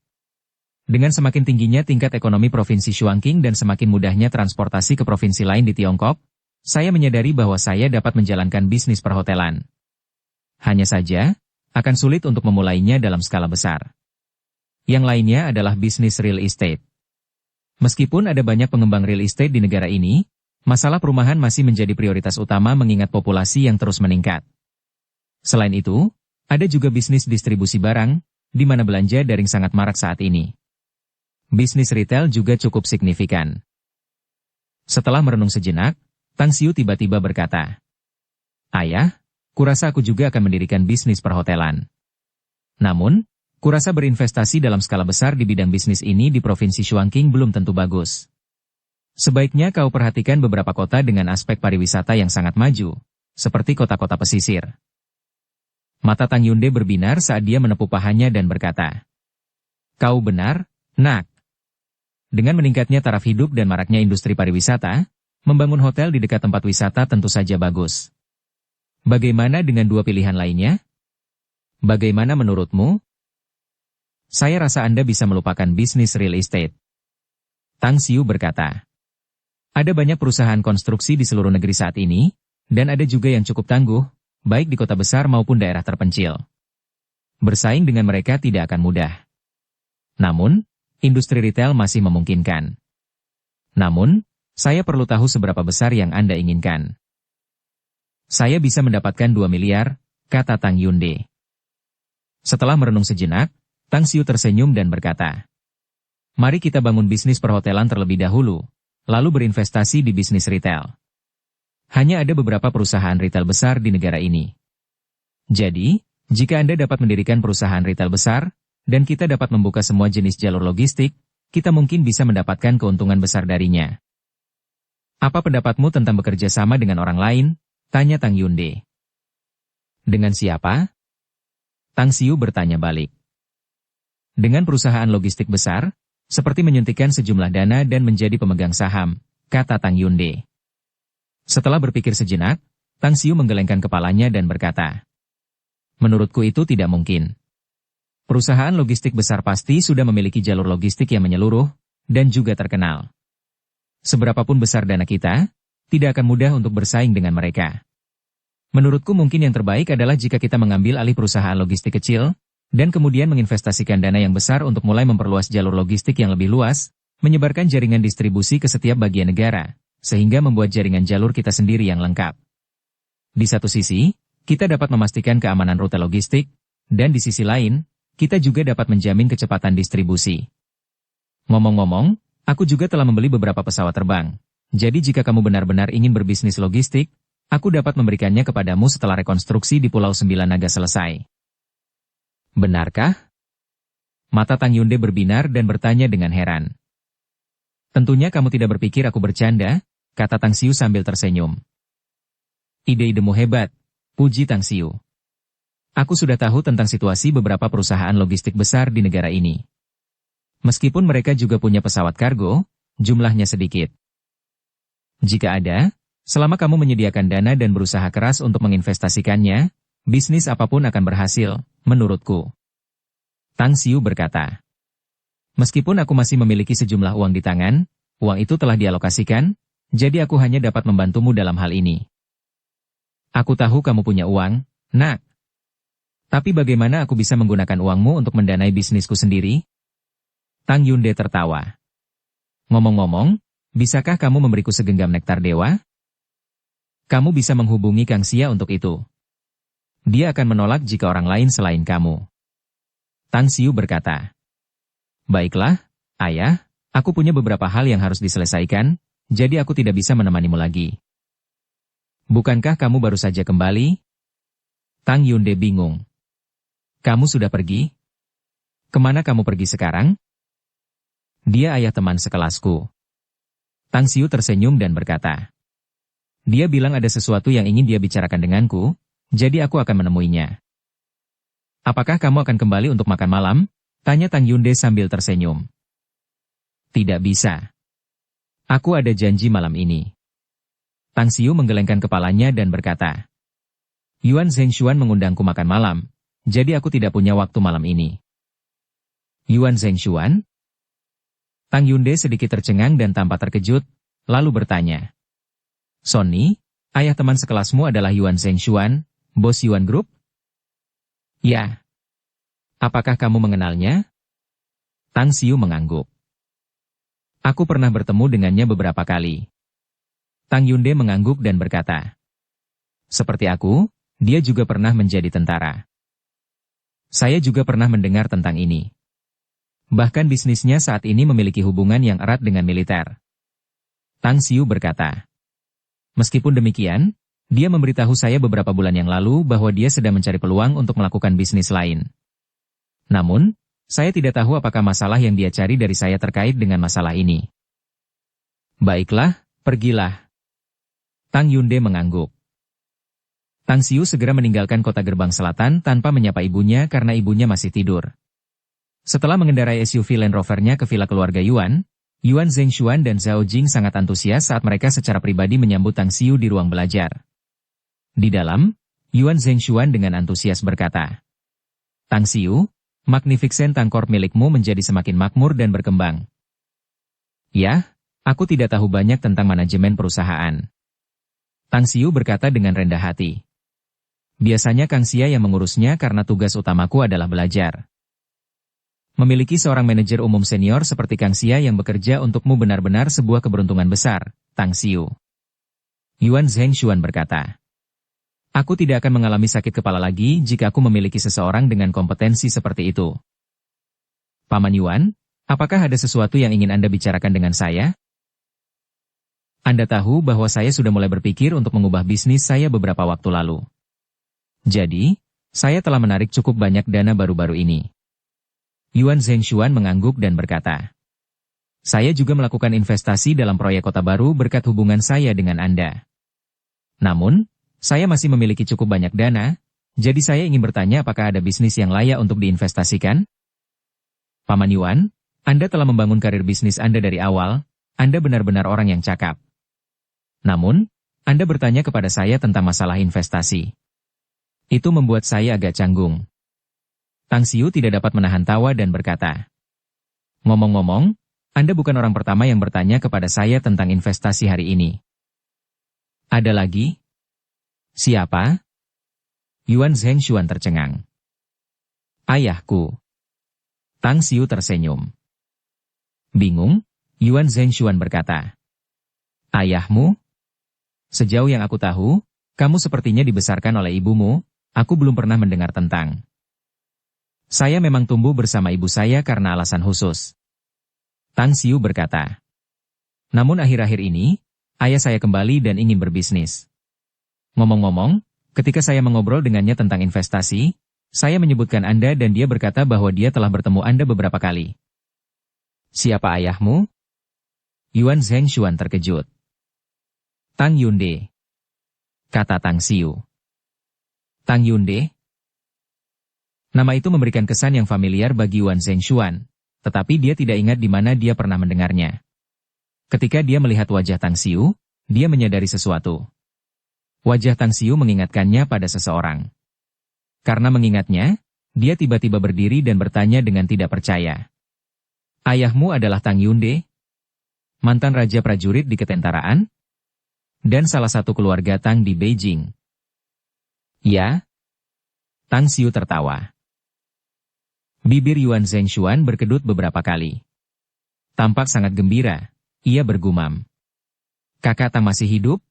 Dengan semakin tingginya tingkat ekonomi Provinsi Shuangqing dan semakin mudahnya transportasi ke provinsi lain di Tiongkok, saya menyadari bahwa saya dapat menjalankan bisnis perhotelan. Hanya saja, akan sulit untuk memulainya dalam skala besar. Yang lainnya adalah bisnis real estate. Meskipun ada banyak pengembang real estate di negara ini, masalah perumahan masih menjadi prioritas utama mengingat populasi yang terus meningkat. Selain itu, ada juga bisnis distribusi barang, di mana belanja daring sangat marak saat ini. Bisnis retail juga cukup signifikan. Setelah merenung sejenak, Tang Xiu tiba-tiba berkata, Ayah, kurasa aku juga akan mendirikan bisnis perhotelan. Namun, kurasa berinvestasi dalam skala besar di bidang bisnis ini di Provinsi Shuangqing belum tentu bagus. Sebaiknya kau perhatikan beberapa kota dengan aspek pariwisata yang sangat maju, seperti kota-kota pesisir. Mata Tang Yunde berbinar saat dia menepuk pahanya dan berkata, Kau benar, nak. Dengan meningkatnya taraf hidup dan maraknya industri pariwisata, membangun hotel di dekat tempat wisata tentu saja bagus. Bagaimana dengan dua pilihan lainnya? Bagaimana menurutmu? Saya rasa Anda bisa melupakan bisnis real estate. Tang Xiu berkata. Ada banyak perusahaan konstruksi di seluruh negeri saat ini, dan ada juga yang cukup tangguh, baik di kota besar maupun daerah terpencil. Bersaing dengan mereka tidak akan mudah. Namun, industri retail masih memungkinkan. Namun, saya perlu tahu seberapa besar yang Anda inginkan. Saya bisa mendapatkan 2 miliar, kata Tang Yunde. Setelah merenung sejenak, Tang Xiu tersenyum dan berkata, Mari kita bangun bisnis perhotelan terlebih dahulu, lalu berinvestasi di bisnis retail. Hanya ada beberapa perusahaan retail besar di negara ini. Jadi, jika Anda dapat mendirikan perusahaan retail besar, dan kita dapat membuka semua jenis jalur logistik, kita mungkin bisa mendapatkan keuntungan besar darinya. Apa pendapatmu tentang bekerja sama dengan orang lain? Tanya Tang Yunde. Dengan siapa? Tang Xiu bertanya balik. Dengan perusahaan logistik besar, seperti menyuntikkan sejumlah dana dan menjadi pemegang saham, kata Tang Yunde. Setelah berpikir sejenak, Tang Xiu menggelengkan kepalanya dan berkata, menurutku itu tidak mungkin. Perusahaan logistik besar pasti sudah memiliki jalur logistik yang menyeluruh, dan juga terkenal. Seberapapun besar dana kita, tidak akan mudah untuk bersaing dengan mereka. Menurutku mungkin yang terbaik adalah jika kita mengambil alih perusahaan logistik kecil, dan kemudian menginvestasikan dana yang besar untuk mulai memperluas jalur logistik yang lebih luas, menyebarkan jaringan distribusi ke setiap bagian negara, sehingga membuat jaringan jalur kita sendiri yang lengkap. Di satu sisi, kita dapat memastikan keamanan rute logistik, dan di sisi lain, kita juga dapat menjamin kecepatan distribusi. Ngomong-ngomong, aku juga telah membeli beberapa pesawat terbang. Jadi jika kamu benar-benar ingin berbisnis logistik, aku dapat memberikannya kepadamu setelah rekonstruksi di Pulau Sembilan Naga selesai. Benarkah? Mata Tang Yunde berbinar dan bertanya dengan heran. Tentunya kamu tidak berpikir aku bercanda, kata Tang Xiu sambil tersenyum. Ide-idemu hebat, puji Tang Xiu. Aku sudah tahu tentang situasi beberapa perusahaan logistik besar di negara ini. Meskipun mereka juga punya pesawat kargo, jumlahnya sedikit. Jika ada, selama kamu menyediakan dana dan berusaha keras untuk menginvestasikannya, bisnis apapun akan berhasil, menurutku. Tang Xiu berkata. Meskipun aku masih memiliki sejumlah uang di tangan, uang itu telah dialokasikan, jadi aku hanya dapat membantumu dalam hal ini. Aku tahu kamu punya uang, nak. Tapi bagaimana aku bisa menggunakan uangmu untuk mendanai bisnisku sendiri? Tang Yunde tertawa. Ngomong-ngomong, bisakah kamu memberiku segenggam nektar dewa? Kamu bisa menghubungi Kang Xia untuk itu. Dia akan menolak jika orang lain selain kamu. Tang Xiu berkata. Baiklah, ayah, aku punya beberapa hal yang harus diselesaikan, jadi aku tidak bisa menemanimu lagi. Bukankah kamu baru saja kembali? Tang Yunde bingung. Kamu sudah pergi? Kemana kamu pergi sekarang? Dia ayah teman sekelasku. Tang Xiu tersenyum dan berkata. Dia bilang ada sesuatu yang ingin dia bicarakan denganku, jadi aku akan menemuinya. Apakah kamu akan kembali untuk makan malam? Tanya Tang Yunde sambil tersenyum. Tidak bisa. Aku ada janji malam ini. Tang Xiu menggelengkan kepalanya dan berkata. Yuan Zhengshuan mengundangku makan malam, jadi aku tidak punya waktu malam ini. Yuan Zhengshuan? Tang Yunde sedikit tercengang dan tampak terkejut, lalu bertanya. Sonny, ayah teman sekelasmu adalah Yuan Zhengshuan, bos Yuan Group? Ya. Apakah kamu mengenalnya? Tang Xiu mengangguk. Aku pernah bertemu dengannya beberapa kali. Tang Yunde mengangguk dan berkata. Seperti aku, dia juga pernah menjadi tentara. Saya juga pernah mendengar tentang ini. Bahkan bisnisnya saat ini memiliki hubungan yang erat dengan militer. Tang Xiu berkata. Meskipun demikian, dia memberitahu saya beberapa bulan yang lalu bahwa dia sedang mencari peluang untuk melakukan bisnis lain. Namun, saya tidak tahu apakah masalah yang dia cari dari saya terkait dengan masalah ini. Baiklah, pergilah. Tang Yunde mengangguk. Tang Xiu segera meninggalkan kota gerbang selatan tanpa menyapa ibunya karena ibunya masih tidur. Setelah mengendarai SUV Land Rover-nya ke villa keluarga Yuan, Yuan Zhengshuan dan Zhao Jing sangat antusias saat mereka secara pribadi menyambut Tang Xiu di ruang belajar. Di dalam, Yuan Zhengshuan dengan antusias berkata, Tang Xiu, Magnificent Tang Corp milikmu menjadi semakin makmur dan berkembang. Ya, aku tidak tahu banyak tentang manajemen perusahaan. Tang Xiu berkata dengan rendah hati. Biasanya Kang Xia yang mengurusnya karena tugas utamaku adalah belajar. Memiliki seorang manajer umum senior seperti Kang Xia yang bekerja untukmu benar-benar sebuah keberuntungan besar, Tang Xiu. Yuan Zhengshuan berkata. Aku tidak akan mengalami sakit kepala lagi jika aku memiliki seseorang dengan kompetensi seperti itu. Paman Yuan, apakah ada sesuatu yang ingin Anda bicarakan dengan saya? Anda tahu bahwa saya sudah mulai berpikir untuk mengubah bisnis saya beberapa waktu lalu. Jadi, saya telah menarik cukup banyak dana baru-baru ini. Yuan Zhengshuan mengangguk dan berkata. Saya juga melakukan investasi dalam proyek kota baru berkat hubungan saya dengan Anda. Namun, saya masih memiliki cukup banyak dana, jadi saya ingin bertanya apakah ada bisnis yang layak untuk diinvestasikan? Paman Yuan, Anda telah membangun karir bisnis Anda dari awal, Anda benar-benar orang yang cakap. Namun, Anda bertanya kepada saya tentang masalah investasi. Itu membuat saya agak canggung. Tang Xiu tidak dapat menahan tawa dan berkata, "Ngomong-ngomong, Anda bukan orang pertama yang bertanya kepada saya tentang investasi hari ini." "Ada lagi?" "Siapa?" Yuan Zhengshuan tercengang. "Ayahku." Tang Xiu tersenyum. Bingung, Yuan Zhengshuan berkata, "Ayahmu? Sejauh yang aku tahu, kamu sepertinya dibesarkan oleh ibumu, aku belum pernah mendengar tentang." "Saya memang tumbuh bersama ibu saya karena alasan khusus." Tang Xiu berkata. "Namun akhir-akhir ini, ayah saya kembali dan ingin berbisnis. Ngomong-ngomong, ketika saya mengobrol dengannya tentang investasi, saya menyebutkan Anda dan dia berkata bahwa dia telah bertemu Anda beberapa kali." "Siapa ayahmu?" Yuan Zhengshuan terkejut. "Tang Yunde," kata Tang Xiu. "Tang Yunde?" Nama itu memberikan kesan yang familiar bagi Yuan Zhengshuan, tetapi dia tidak ingat di mana dia pernah mendengarnya. Ketika dia melihat wajah Tang Xiu, dia menyadari sesuatu. Wajah Tang Xiu mengingatkannya pada seseorang. Karena mengingatnya, dia tiba-tiba berdiri dan bertanya dengan tidak percaya. "Ayahmu adalah Tang Yunde? Mantan raja prajurit di ketentaraan? Dan salah satu keluarga Tang di Beijing?" "Ya." Tang Xiu tertawa. Bibir Yuan Zhengshuan berkedut beberapa kali. Tampak sangat gembira, ia bergumam. "Kakak Tang masih hidup?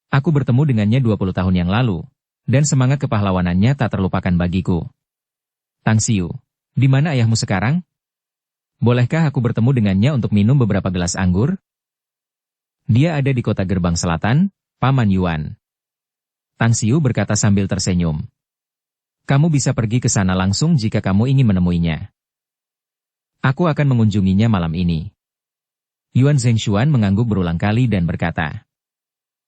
Aku bertemu dengannya 20 tahun yang lalu. Dan semangat kepahlawanannya tak terlupakan bagiku." "Tang Xiu, di mana ayahmu sekarang? Bolehkah aku bertemu dengannya untuk minum beberapa gelas anggur?" "Dia ada di kota gerbang selatan, Paman Yuan." Tang Xiu berkata sambil tersenyum. "Kamu bisa pergi ke sana langsung jika kamu ingin menemuinya. Aku akan mengunjunginya malam ini." Yuan Zhengshuan mengangguk berulang kali dan berkata,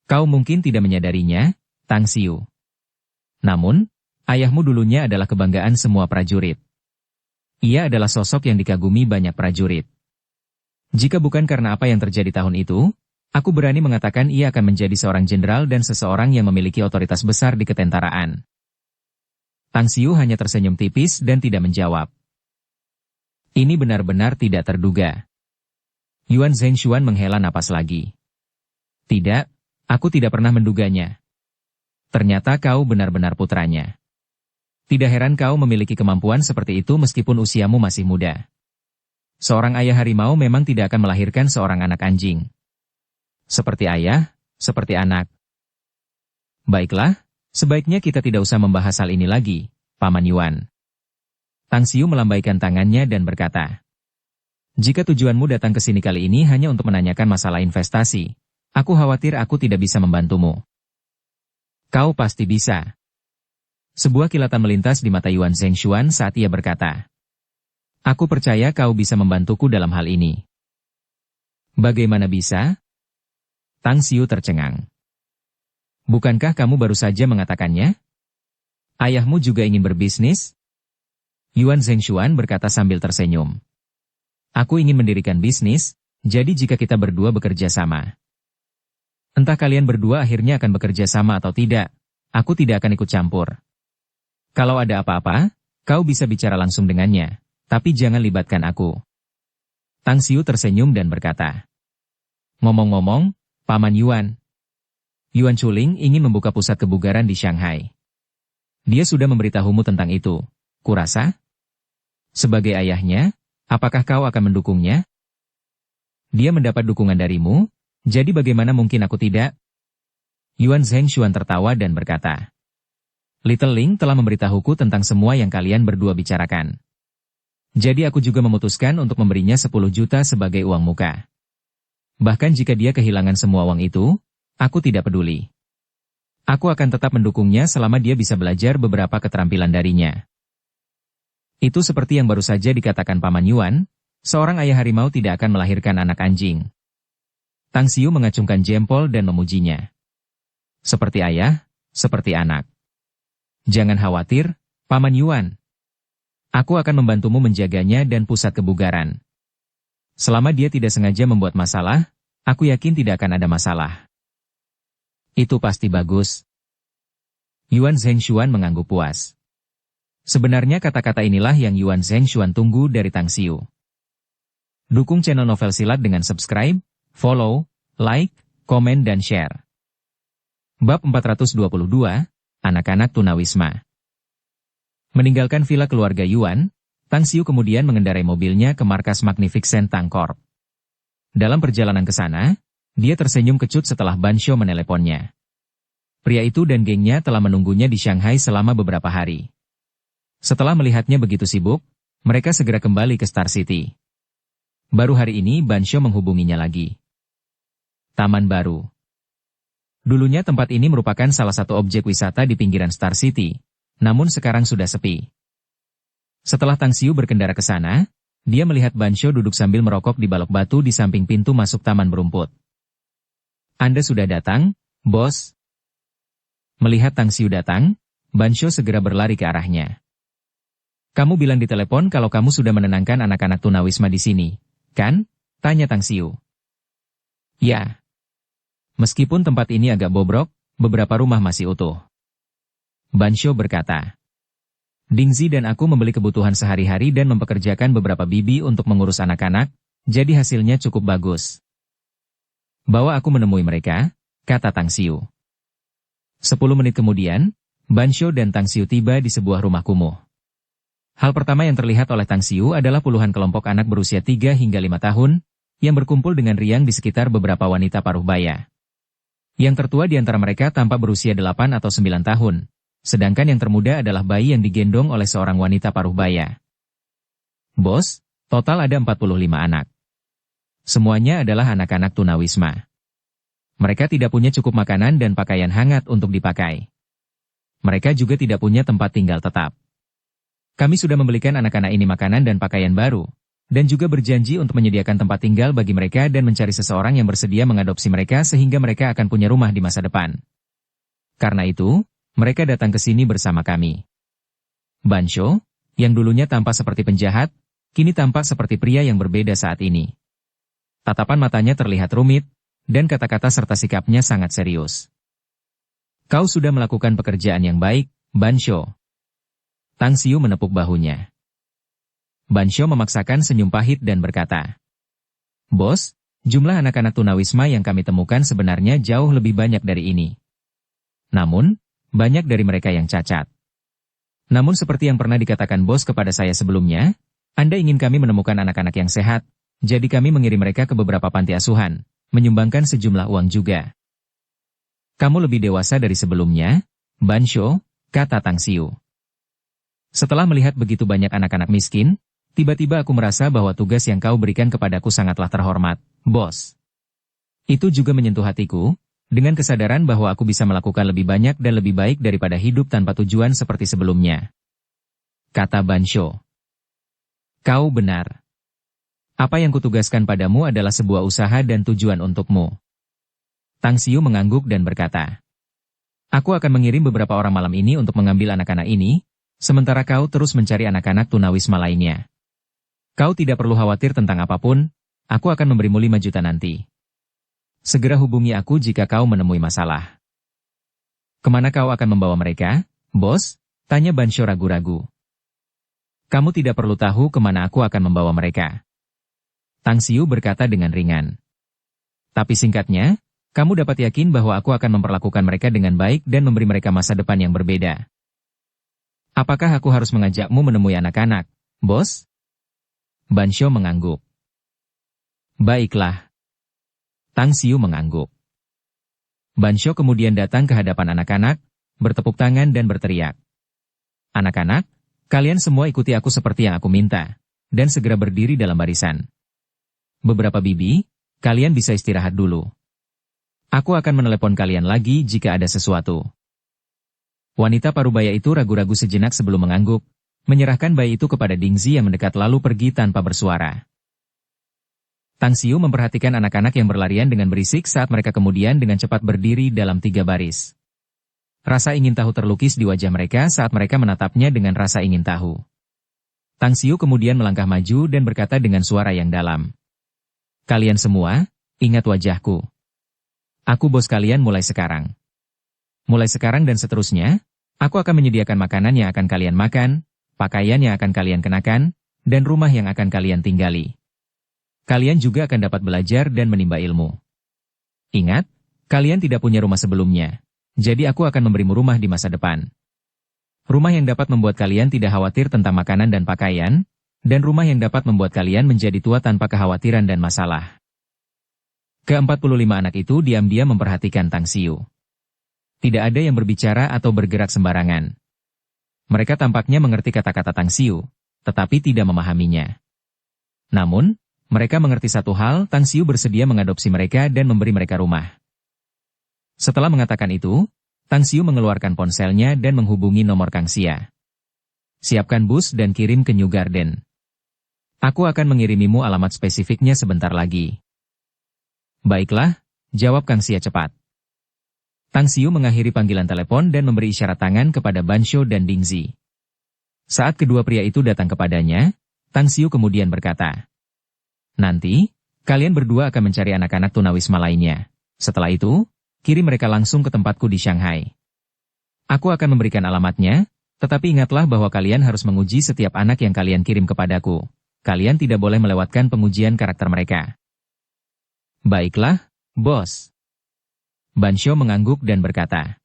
"Kau mungkin tidak menyadarinya, Tang Xiu. Namun, ayahmu dulunya adalah kebanggaan semua prajurit. Ia adalah sosok yang dikagumi banyak prajurit. Jika bukan karena apa yang terjadi tahun itu, aku berani mengatakan ia akan menjadi seorang jenderal dan seseorang yang memiliki otoritas besar di ketentaraan." Tang Xiu hanya tersenyum tipis dan tidak menjawab. Ini benar-benar tidak terduga. Yuan Zhengshuan menghela napas lagi. "Tidak, aku tidak pernah menduganya. Ternyata kau benar-benar putranya. Tidak heran kau memiliki kemampuan seperti itu meskipun usiamu masih muda. Seorang ayah harimau memang tidak akan melahirkan seorang anak anjing. Seperti ayah, seperti anak. Baiklah, sebaiknya kita tidak usah membahas hal ini lagi, Paman Yuan." Tang Xiu melambaikan tangannya dan berkata, "Jika tujuanmu datang ke sini kali ini hanya untuk menanyakan masalah investasi, aku khawatir aku tidak bisa membantumu." "Kau pasti bisa." Sebuah kilatan melintas di mata Yuan Zhengshuan saat ia berkata, "Aku percaya kau bisa membantuku dalam hal ini." "Bagaimana bisa?" Tang Xiu tercengang. "Bukankah kamu baru saja mengatakannya? Ayahmu juga ingin berbisnis?" Yuan Zhengshuan berkata sambil tersenyum. "Aku ingin mendirikan bisnis, jadi jika kita berdua bekerja sama. Entah kalian berdua akhirnya akan bekerja sama atau tidak, aku tidak akan ikut campur. Kalau ada apa-apa, kau bisa bicara langsung dengannya, tapi jangan libatkan aku." Tang Xiu tersenyum dan berkata, "Ngomong-ngomong, Paman Yuan. Yuan Chuling ingin membuka pusat kebugaran di Shanghai. Dia sudah memberitahumu tentang itu, kurasa? Sebagai ayahnya, apakah kau akan mendukungnya? Dia mendapat dukungan darimu, jadi bagaimana mungkin aku tidak?" Yuan Zhengshuan tertawa dan berkata, "Little Ling telah memberitahuku tentang semua yang kalian berdua bicarakan. Jadi aku juga memutuskan untuk memberinya 10 juta sebagai uang muka. Bahkan jika dia kehilangan semua uang itu, aku tidak peduli. Aku akan tetap mendukungnya selama dia bisa belajar beberapa keterampilan darinya." Itu seperti yang baru saja dikatakan Paman Yuan, seorang ayah harimau tidak akan melahirkan anak anjing. Tang Xiu mengacungkan jempol dan memujinya. "Seperti ayah, seperti anak. Jangan khawatir, Paman Yuan. Aku akan membantumu menjaganya dan pusat kebugaran. Selama dia tidak sengaja membuat masalah, aku yakin tidak akan ada masalah. Itu pasti bagus. Yuan Zhengshuan mengangguk puas. Sebenarnya kata-kata inilah yang Yuan Zhengshuan tunggu dari Tang Xiu. Dukung channel Novel Silat dengan subscribe, follow, like, komen dan share. Bab 422, Anak-anak Tunawisma. Meninggalkan villa keluarga Yuan, Tang Xiu kemudian mengendarai mobilnya ke markas Magnificent Tang Corp. Dalam perjalanan ke sana, dia tersenyum kecut setelah Ban Shou meneleponnya. Pria itu dan gengnya telah menunggunya di Shanghai selama beberapa hari. Setelah melihatnya begitu sibuk, mereka segera kembali ke Star City. Baru hari ini Ban Shou menghubunginya lagi. Taman Baru. Dulunya tempat ini merupakan salah satu objek wisata di pinggiran Star City, namun sekarang sudah sepi. Setelah Tang Xiu berkendara ke sana, dia melihat Ban Shou duduk sambil merokok di balok batu di samping pintu masuk taman berumput. Anda sudah datang, bos? Melihat Tang Xiu datang, Ban Shou segera berlari ke arahnya. Kamu bilang di telepon kalau kamu sudah menenangkan anak-anak tunawisma di sini, kan? Tanya Tang Xiu. Ya. Meskipun tempat ini agak bobrok, beberapa rumah masih utuh. Ban Shou berkata. Dingzi dan aku membeli kebutuhan sehari-hari dan mempekerjakan beberapa bibi untuk mengurus anak-anak, jadi hasilnya cukup bagus. Bawa aku menemui mereka, kata Tang Xiu. 10 menit kemudian, Ban Shou dan Tang Xiu tiba di sebuah rumah kumuh. Hal pertama yang terlihat oleh Tang Xiu adalah puluhan kelompok anak berusia 3 hingga 5 tahun, yang berkumpul dengan riang di sekitar beberapa wanita paruh baya. Yang tertua di antara mereka tampak berusia 8 atau 9 tahun. Sedangkan yang termuda adalah bayi yang digendong oleh seorang wanita paruh baya. Bos, total ada 45 anak. Semuanya adalah anak-anak tunawisma. Mereka tidak punya cukup makanan dan pakaian hangat untuk dipakai. Mereka juga tidak punya tempat tinggal tetap. Kami sudah membelikan anak-anak ini makanan dan pakaian baru, dan juga berjanji untuk menyediakan tempat tinggal bagi mereka dan mencari seseorang yang bersedia mengadopsi mereka sehingga mereka akan punya rumah di masa depan. Karena itu, mereka datang ke sini bersama kami. Ban Shou, yang dulunya tampak seperti penjahat, kini tampak seperti pria yang berbeda saat ini. Tatapan matanya terlihat rumit, dan kata-kata serta sikapnya sangat serius. Kau sudah melakukan pekerjaan yang baik, Ban Shou. Tang Xiu menepuk bahunya. Ban Shou memaksakan senyum pahit dan berkata, Bos, jumlah anak-anak tunawisma yang kami temukan sebenarnya jauh lebih banyak dari ini. Namun, banyak dari mereka yang cacat. Namun seperti yang pernah dikatakan bos kepada saya sebelumnya, Anda ingin kami menemukan anak-anak yang sehat, jadi kami mengirim mereka ke beberapa panti asuhan, menyumbangkan sejumlah uang juga. Kamu lebih dewasa dari sebelumnya, Ban Shou, kata Tang Xiu. Setelah melihat begitu banyak anak-anak miskin, tiba-tiba aku merasa bahwa tugas yang kau berikan kepadaku sangatlah terhormat, bos. Itu juga menyentuh hatiku, dengan kesadaran bahwa aku bisa melakukan lebih banyak dan lebih baik daripada hidup tanpa tujuan seperti sebelumnya. Kata Ban Shou. Kau benar. Apa yang kutugaskan padamu adalah sebuah usaha dan tujuan untukmu. Tang Xiu mengangguk dan berkata, Aku akan mengirim beberapa orang malam ini untuk mengambil anak-anak ini, sementara kau terus mencari anak-anak tunawisma lainnya. Kau tidak perlu khawatir tentang apapun, aku akan memberimu 5 juta nanti. Segera hubungi aku jika kau menemui masalah. Kemana kau akan membawa mereka, bos? Tanya Ban Shou ragu-ragu. Kamu tidak perlu tahu kemana aku akan membawa mereka. Tang Xiu berkata dengan ringan. Tapi singkatnya, kamu dapat yakin bahwa aku akan memperlakukan mereka dengan baik dan memberi mereka masa depan yang berbeda. Apakah aku harus mengajakmu menemui anak-anak, bos? Ban Shou mengangguk. Baiklah. Tang Xiu mengangguk. Ban Shou kemudian datang ke hadapan anak-anak, bertepuk tangan dan berteriak. Anak-anak, kalian semua ikuti aku seperti yang aku minta, dan segera berdiri dalam barisan. Beberapa bibi, kalian bisa istirahat dulu. Aku akan menelepon kalian lagi jika ada sesuatu. Wanita parubaya itu ragu-ragu sejenak sebelum mengangguk, menyerahkan bayi itu kepada Dingzi yang mendekat lalu pergi tanpa bersuara. Tang Xiu memperhatikan anak-anak yang berlarian dengan berisik saat mereka kemudian dengan cepat berdiri dalam 3 baris. Rasa ingin tahu terlukis di wajah mereka saat mereka menatapnya dengan rasa ingin tahu. Tang Xiu kemudian melangkah maju dan berkata dengan suara yang dalam. Kalian semua, ingat wajahku. Aku bos kalian mulai sekarang. Mulai sekarang dan seterusnya, aku akan menyediakan makanan yang akan kalian makan, pakaian yang akan kalian kenakan, dan rumah yang akan kalian tinggali. Kalian juga akan dapat belajar dan menimba ilmu. Ingat, kalian tidak punya rumah sebelumnya, jadi aku akan memberimu rumah di masa depan. Rumah yang dapat membuat kalian tidak khawatir tentang makanan dan pakaian, dan rumah yang dapat membuat kalian menjadi tua tanpa kekhawatiran dan masalah. Ke-45 anak itu diam-diam memperhatikan Tang Xiu. Tidak ada yang berbicara atau bergerak sembarangan. Mereka tampaknya mengerti kata-kata Tang Xiu, tetapi tidak memahaminya. Namun, mereka mengerti satu hal, Tang Xiu bersedia mengadopsi mereka dan memberi mereka rumah. Setelah mengatakan itu, Tang Xiu mengeluarkan ponselnya dan menghubungi nomor Kang Xia. Siapkan bus dan kirim ke New Garden. Aku akan mengirimimu alamat spesifiknya sebentar lagi. Baiklah, jawab Kang Xia cepat. Tang Xiu mengakhiri panggilan telepon dan memberi isyarat tangan kepada Ban Shou dan Ding Zi. Saat kedua pria itu datang kepadanya, Tang Xiu kemudian berkata, nanti, kalian berdua akan mencari anak-anak tunawisma lainnya. Setelah itu, kirim mereka langsung ke tempatku di Shanghai. Aku akan memberikan alamatnya, tetapi ingatlah bahwa kalian harus menguji setiap anak yang kalian kirim kepadaku. Kalian tidak boleh melewatkan pengujian karakter mereka. Baiklah, bos. Ban Shou mengangguk dan berkata,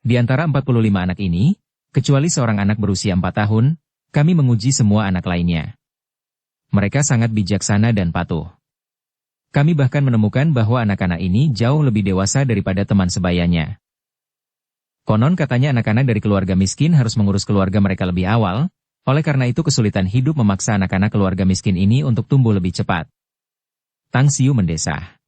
di antara 45 anak ini, kecuali seorang anak berusia 4 tahun, kami menguji semua anak lainnya. Mereka sangat bijaksana dan patuh. Kami bahkan menemukan bahwa anak-anak ini jauh lebih dewasa daripada teman sebayanya. Konon katanya anak-anak dari keluarga miskin harus mengurus keluarga mereka lebih awal, oleh karena itu kesulitan hidup memaksa anak-anak keluarga miskin ini untuk tumbuh lebih cepat. Tang Xiu mendesah.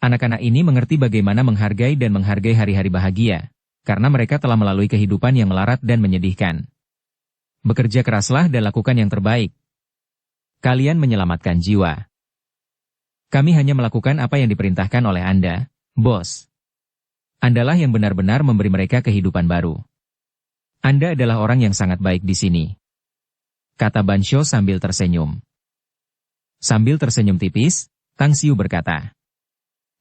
Anak-anak ini mengerti bagaimana menghargai dan menghargai hari-hari bahagia, karena mereka telah melalui kehidupan yang melarat dan menyedihkan. Bekerja keraslah dan lakukan yang terbaik. Kalian menyelamatkan jiwa. Kami hanya melakukan apa yang diperintahkan oleh Anda, bos. Andalah yang benar-benar memberi mereka kehidupan baru. Anda adalah orang yang sangat baik di sini. Kata Ban Shou sambil tersenyum. Sambil tersenyum tipis, Tang Xiu berkata,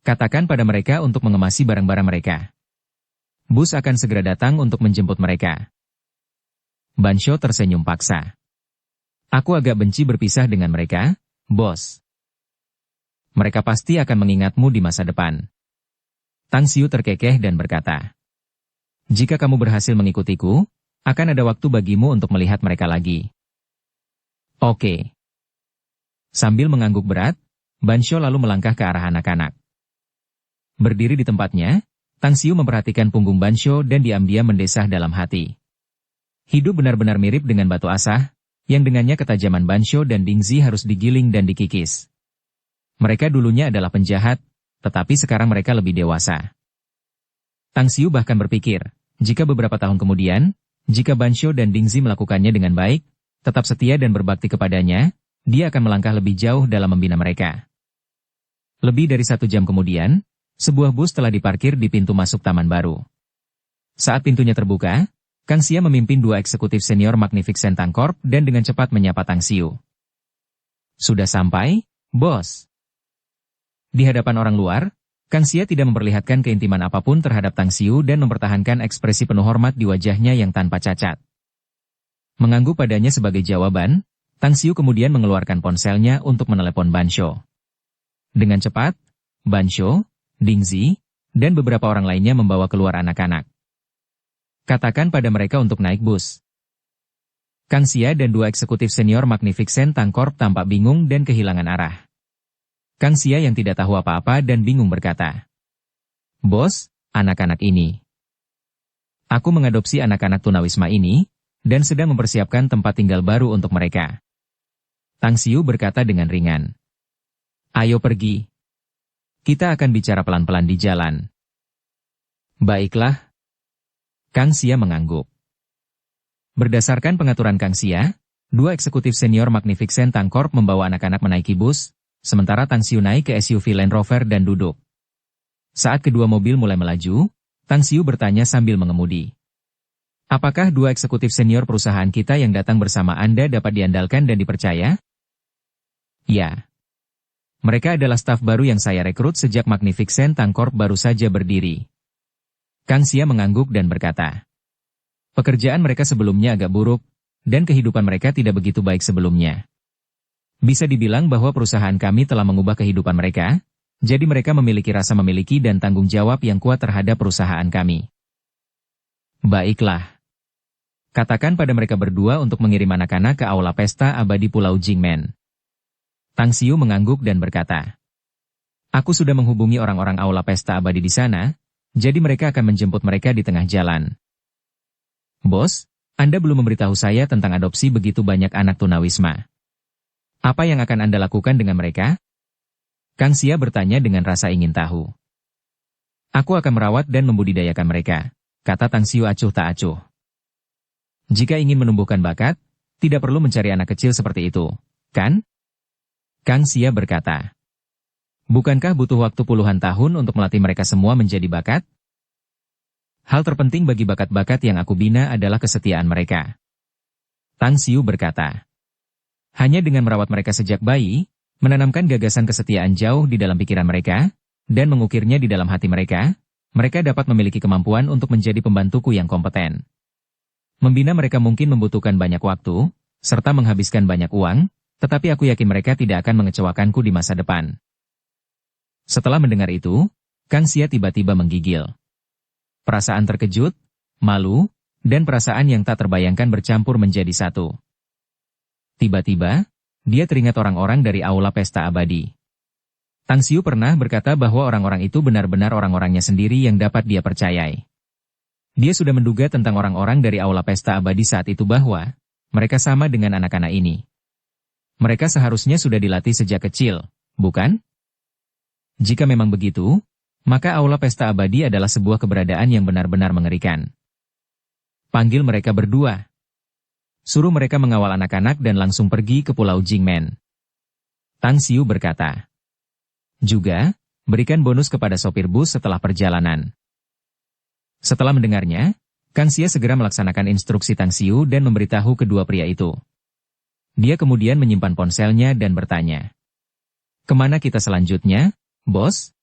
katakan pada mereka untuk mengemasi barang-barang mereka. Bus akan segera datang untuk menjemput mereka. Ban Shou tersenyum paksa. Aku agak benci berpisah dengan mereka, bos. Mereka pasti akan mengingatmu di masa depan. Tang Xiu terkekeh dan berkata, jika kamu berhasil mengikutiku, akan ada waktu bagimu untuk melihat mereka lagi. Oke. Sambil mengangguk berat, Ban Shou lalu melangkah ke arah anak-anak. Berdiri di tempatnya, Tang Xiu memperhatikan punggung Ban Shou dan diam-diam mendesah dalam hati. Hidup benar-benar mirip dengan batu asah, yang dengannya ketajaman Ban Shou dan Ding Zi harus digiling dan dikikis. Mereka dulunya adalah penjahat, tetapi sekarang mereka lebih dewasa. Tang Xiu bahkan berpikir, jika beberapa tahun kemudian, jika Ban Shou dan Ding Zi melakukannya dengan baik, tetap setia dan berbakti kepadanya, dia akan melangkah lebih jauh dalam membina mereka. Lebih dari 1 jam kemudian, sebuah bus telah diparkir di pintu masuk taman baru. Saat pintunya terbuka, Kang Xia memimpin 2 eksekutif senior Magnificent Tang Corp dan dengan cepat menyapa Tang Xiu. Sudah sampai, bos. Di hadapan orang luar, Kang Xia tidak memperlihatkan keintiman apapun terhadap Tang Xiu dan mempertahankan ekspresi penuh hormat di wajahnya yang tanpa cacat. Mengangguk padanya sebagai jawaban, Tang Xiu kemudian mengeluarkan ponselnya untuk menelepon Ban Shou. Dengan cepat, Ban Shou, Ding Zi, dan beberapa orang lainnya membawa keluar anak-anak. Katakan pada mereka untuk naik bus. Kang Xia dan 2 eksekutif senior Magnificent Tang Corp tampak bingung dan kehilangan arah. Kang Xia yang tidak tahu apa-apa dan bingung berkata, bos, anak-anak ini. Aku mengadopsi anak-anak tunawisma ini, dan sedang mempersiapkan tempat tinggal baru untuk mereka. Tang Xiu berkata dengan ringan. Ayo pergi. Kita akan bicara pelan-pelan di jalan. Baiklah. Kang Xia mengangguk. Berdasarkan pengaturan Kang Xia, 2 eksekutif senior Magnificent Tang Corp membawa anak-anak menaiki bus, sementara Tang Xiu naik ke SUV Land Rover dan duduk. Saat kedua mobil mulai melaju, Tang Xiu bertanya sambil mengemudi. Apakah dua eksekutif senior perusahaan kita yang datang bersama Anda dapat diandalkan dan dipercaya? Ya. Mereka adalah staf baru yang saya rekrut sejak Magnificent Tank Corp baru saja berdiri. Kang Xia mengangguk dan berkata, pekerjaan mereka sebelumnya agak buruk, dan kehidupan mereka tidak begitu baik sebelumnya. Bisa dibilang bahwa perusahaan kami telah mengubah kehidupan mereka, jadi mereka memiliki rasa memiliki dan tanggung jawab yang kuat terhadap perusahaan kami. Baiklah. Katakan pada mereka berdua untuk mengirim anak-anak ke aula pesta abadi Pulau Jingmen. Tang Xiu mengangguk dan berkata, aku sudah menghubungi orang-orang aula pesta abadi di sana, jadi mereka akan menjemput mereka di tengah jalan. Bos, Anda belum memberitahu saya tentang adopsi begitu banyak anak tunawisma. Apa yang akan Anda lakukan dengan mereka? Kang Xia bertanya dengan rasa ingin tahu. Aku akan merawat dan membudidayakan mereka, kata Tang Xiu acuh tak acuh. Jika ingin menumbuhkan bakat, tidak perlu mencari anak kecil seperti itu, kan? Kang Xia berkata. Bukankah butuh waktu puluhan tahun untuk melatih mereka semua menjadi bakat? Hal terpenting bagi bakat-bakat yang aku bina adalah kesetiaan mereka. Tang Xiu berkata. Hanya dengan merawat mereka sejak bayi, menanamkan gagasan kesetiaan jauh di dalam pikiran mereka, dan mengukirnya di dalam hati mereka, mereka dapat memiliki kemampuan untuk menjadi pembantuku yang kompeten. Membina mereka mungkin membutuhkan banyak waktu, serta menghabiskan banyak uang, tetapi aku yakin mereka tidak akan mengecewakanku di masa depan. Setelah mendengar itu, Kang Xia tiba-tiba menggigil. Perasaan terkejut, malu, dan perasaan yang tak terbayangkan bercampur menjadi satu. Tiba-tiba, dia teringat orang-orang dari aula pesta abadi. Tang Xiu pernah berkata bahwa orang-orang itu benar-benar orang-orangnya sendiri yang dapat dia percayai. Dia sudah menduga tentang orang-orang dari aula pesta abadi saat itu bahwa mereka sama dengan anak-anak ini. Mereka seharusnya sudah dilatih sejak kecil, bukan? Jika memang begitu, maka aula pesta abadi adalah sebuah keberadaan yang benar-benar mengerikan. Panggil mereka berdua. Suruh mereka mengawal anak-anak dan langsung pergi ke Pulau Jingmen. Tang Xiu berkata. Juga, berikan bonus kepada sopir bus setelah perjalanan. Setelah mendengarnya, Kang Xia segera melaksanakan instruksi Tang Xiu dan memberitahu kedua pria itu. Dia kemudian menyimpan ponselnya dan bertanya. Kemana kita selanjutnya, bos?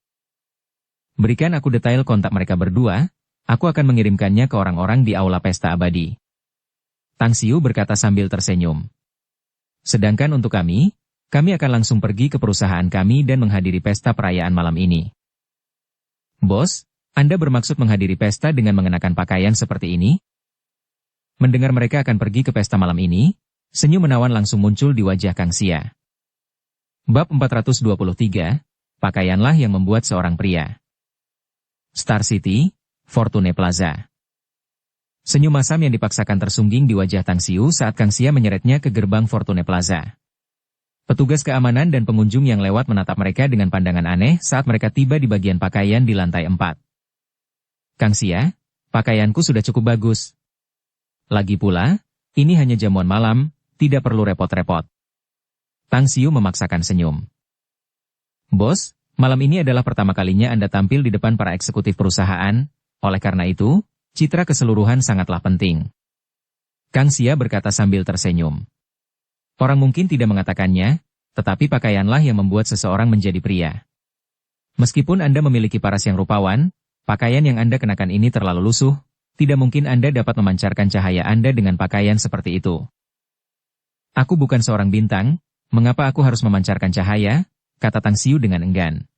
Berikan aku detail kontak mereka berdua, aku akan mengirimkannya ke orang-orang di aula pesta abadi. Tang Xiu berkata sambil tersenyum. Sedangkan untuk kami akan langsung pergi ke perusahaan kami dan menghadiri pesta perayaan malam ini. Bos, Anda bermaksud menghadiri pesta dengan mengenakan pakaian seperti ini? Mendengar mereka akan pergi ke pesta malam ini, senyum menawan langsung muncul di wajah Kang Xia. Bab 423, pakaianlah yang membuat seorang pria. Star City, Fortune Plaza. Senyum masam yang dipaksakan tersungging di wajah Tang Xiu saat Kang Xia menyeretnya ke gerbang Fortune Plaza. Petugas keamanan dan pengunjung yang lewat menatap mereka dengan pandangan aneh saat mereka tiba di bagian pakaian di lantai 4. Kang Xia, pakaianku sudah cukup bagus. Lagi pula, ini hanya jamuan malam, tidak perlu repot-repot. Tang Xiu memaksakan senyum. Bos, malam ini adalah pertama kalinya Anda tampil di depan para eksekutif perusahaan, oleh karena itu, citra keseluruhan sangatlah penting. Kang Xia berkata sambil tersenyum. Orang mungkin tidak mengatakannya, tetapi pakaianlah yang membuat seseorang menjadi pria. Meskipun Anda memiliki paras yang rupawan, pakaian yang Anda kenakan ini terlalu lusuh, tidak mungkin Anda dapat memancarkan cahaya Anda dengan pakaian seperti itu. Aku bukan seorang bintang, mengapa aku harus memancarkan cahaya? Kata Tang Xiu dengan enggan.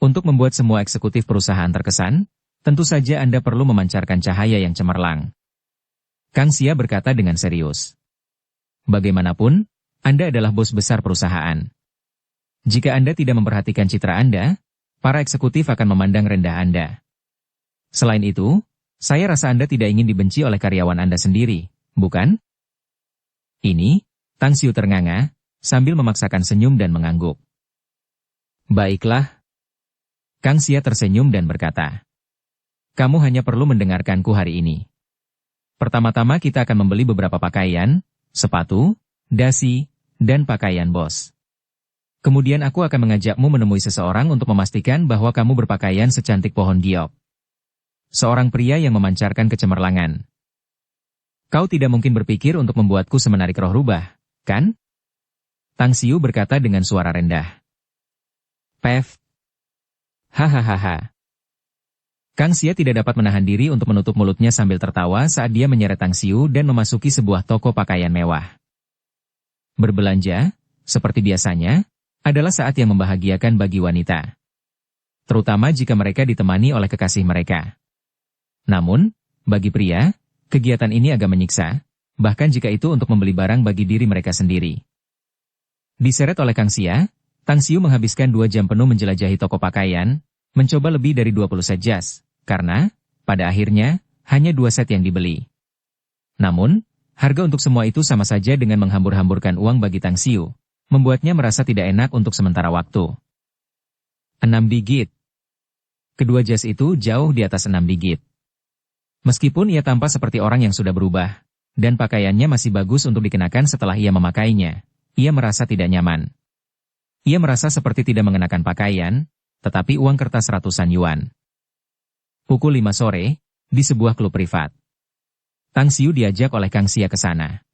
Untuk membuat semua eksekutif perusahaan terkesan, tentu saja Anda perlu memancarkan cahaya yang cemerlang. Kang Xia berkata dengan serius. Bagaimanapun, Anda adalah bos besar perusahaan. Jika Anda tidak memperhatikan citra Anda, para eksekutif akan memandang rendah Anda. Selain itu, saya rasa Anda tidak ingin dibenci oleh karyawan Anda sendiri, bukan? Ini, Tang Xiu ternganga, sambil memaksakan senyum dan mengangguk. Baiklah. Kang Xia tersenyum dan berkata. Kamu hanya perlu mendengarkanku hari ini. Pertama-tama kita akan membeli beberapa pakaian, sepatu, dasi, dan pakaian bos. Kemudian aku akan mengajakmu menemui seseorang untuk memastikan bahwa kamu berpakaian secantik pohon giok. Seorang pria yang memancarkan kecemerlangan. Kau tidak mungkin berpikir untuk membuatku semenarik roh rubah, kan? Tang Xiu berkata dengan suara rendah. Pev. Hahaha. Kang Xia tidak dapat menahan diri untuk menutup mulutnya sambil tertawa saat dia menyeret Tang Xiu dan memasuki sebuah toko pakaian mewah. Berbelanja, seperti biasanya, adalah saat yang membahagiakan bagi wanita. Terutama jika mereka ditemani oleh kekasih mereka. Namun, bagi pria, kegiatan ini agak menyiksa, bahkan jika itu untuk membeli barang bagi diri mereka sendiri. Diseret oleh Kang Xia, Tang Xiu menghabiskan 2 jam penuh menjelajahi toko pakaian, mencoba lebih dari 20 set jas, karena, pada akhirnya, hanya 2 set yang dibeli. Namun, harga untuk semua itu sama saja dengan menghambur-hamburkan uang bagi Tang Xiu, membuatnya merasa tidak enak untuk sementara waktu. 6 digit. Kedua jas itu jauh di atas 6 digit. Meskipun ia tampak seperti orang yang sudah berubah, dan pakaiannya masih bagus untuk dikenakan setelah ia memakainya, ia merasa tidak nyaman. Ia merasa seperti tidak mengenakan pakaian, tetapi uang kertas ratusan yuan. Pukul 5 sore, di sebuah klub privat. Tang Xiu diajak oleh Kang Xia ke sana.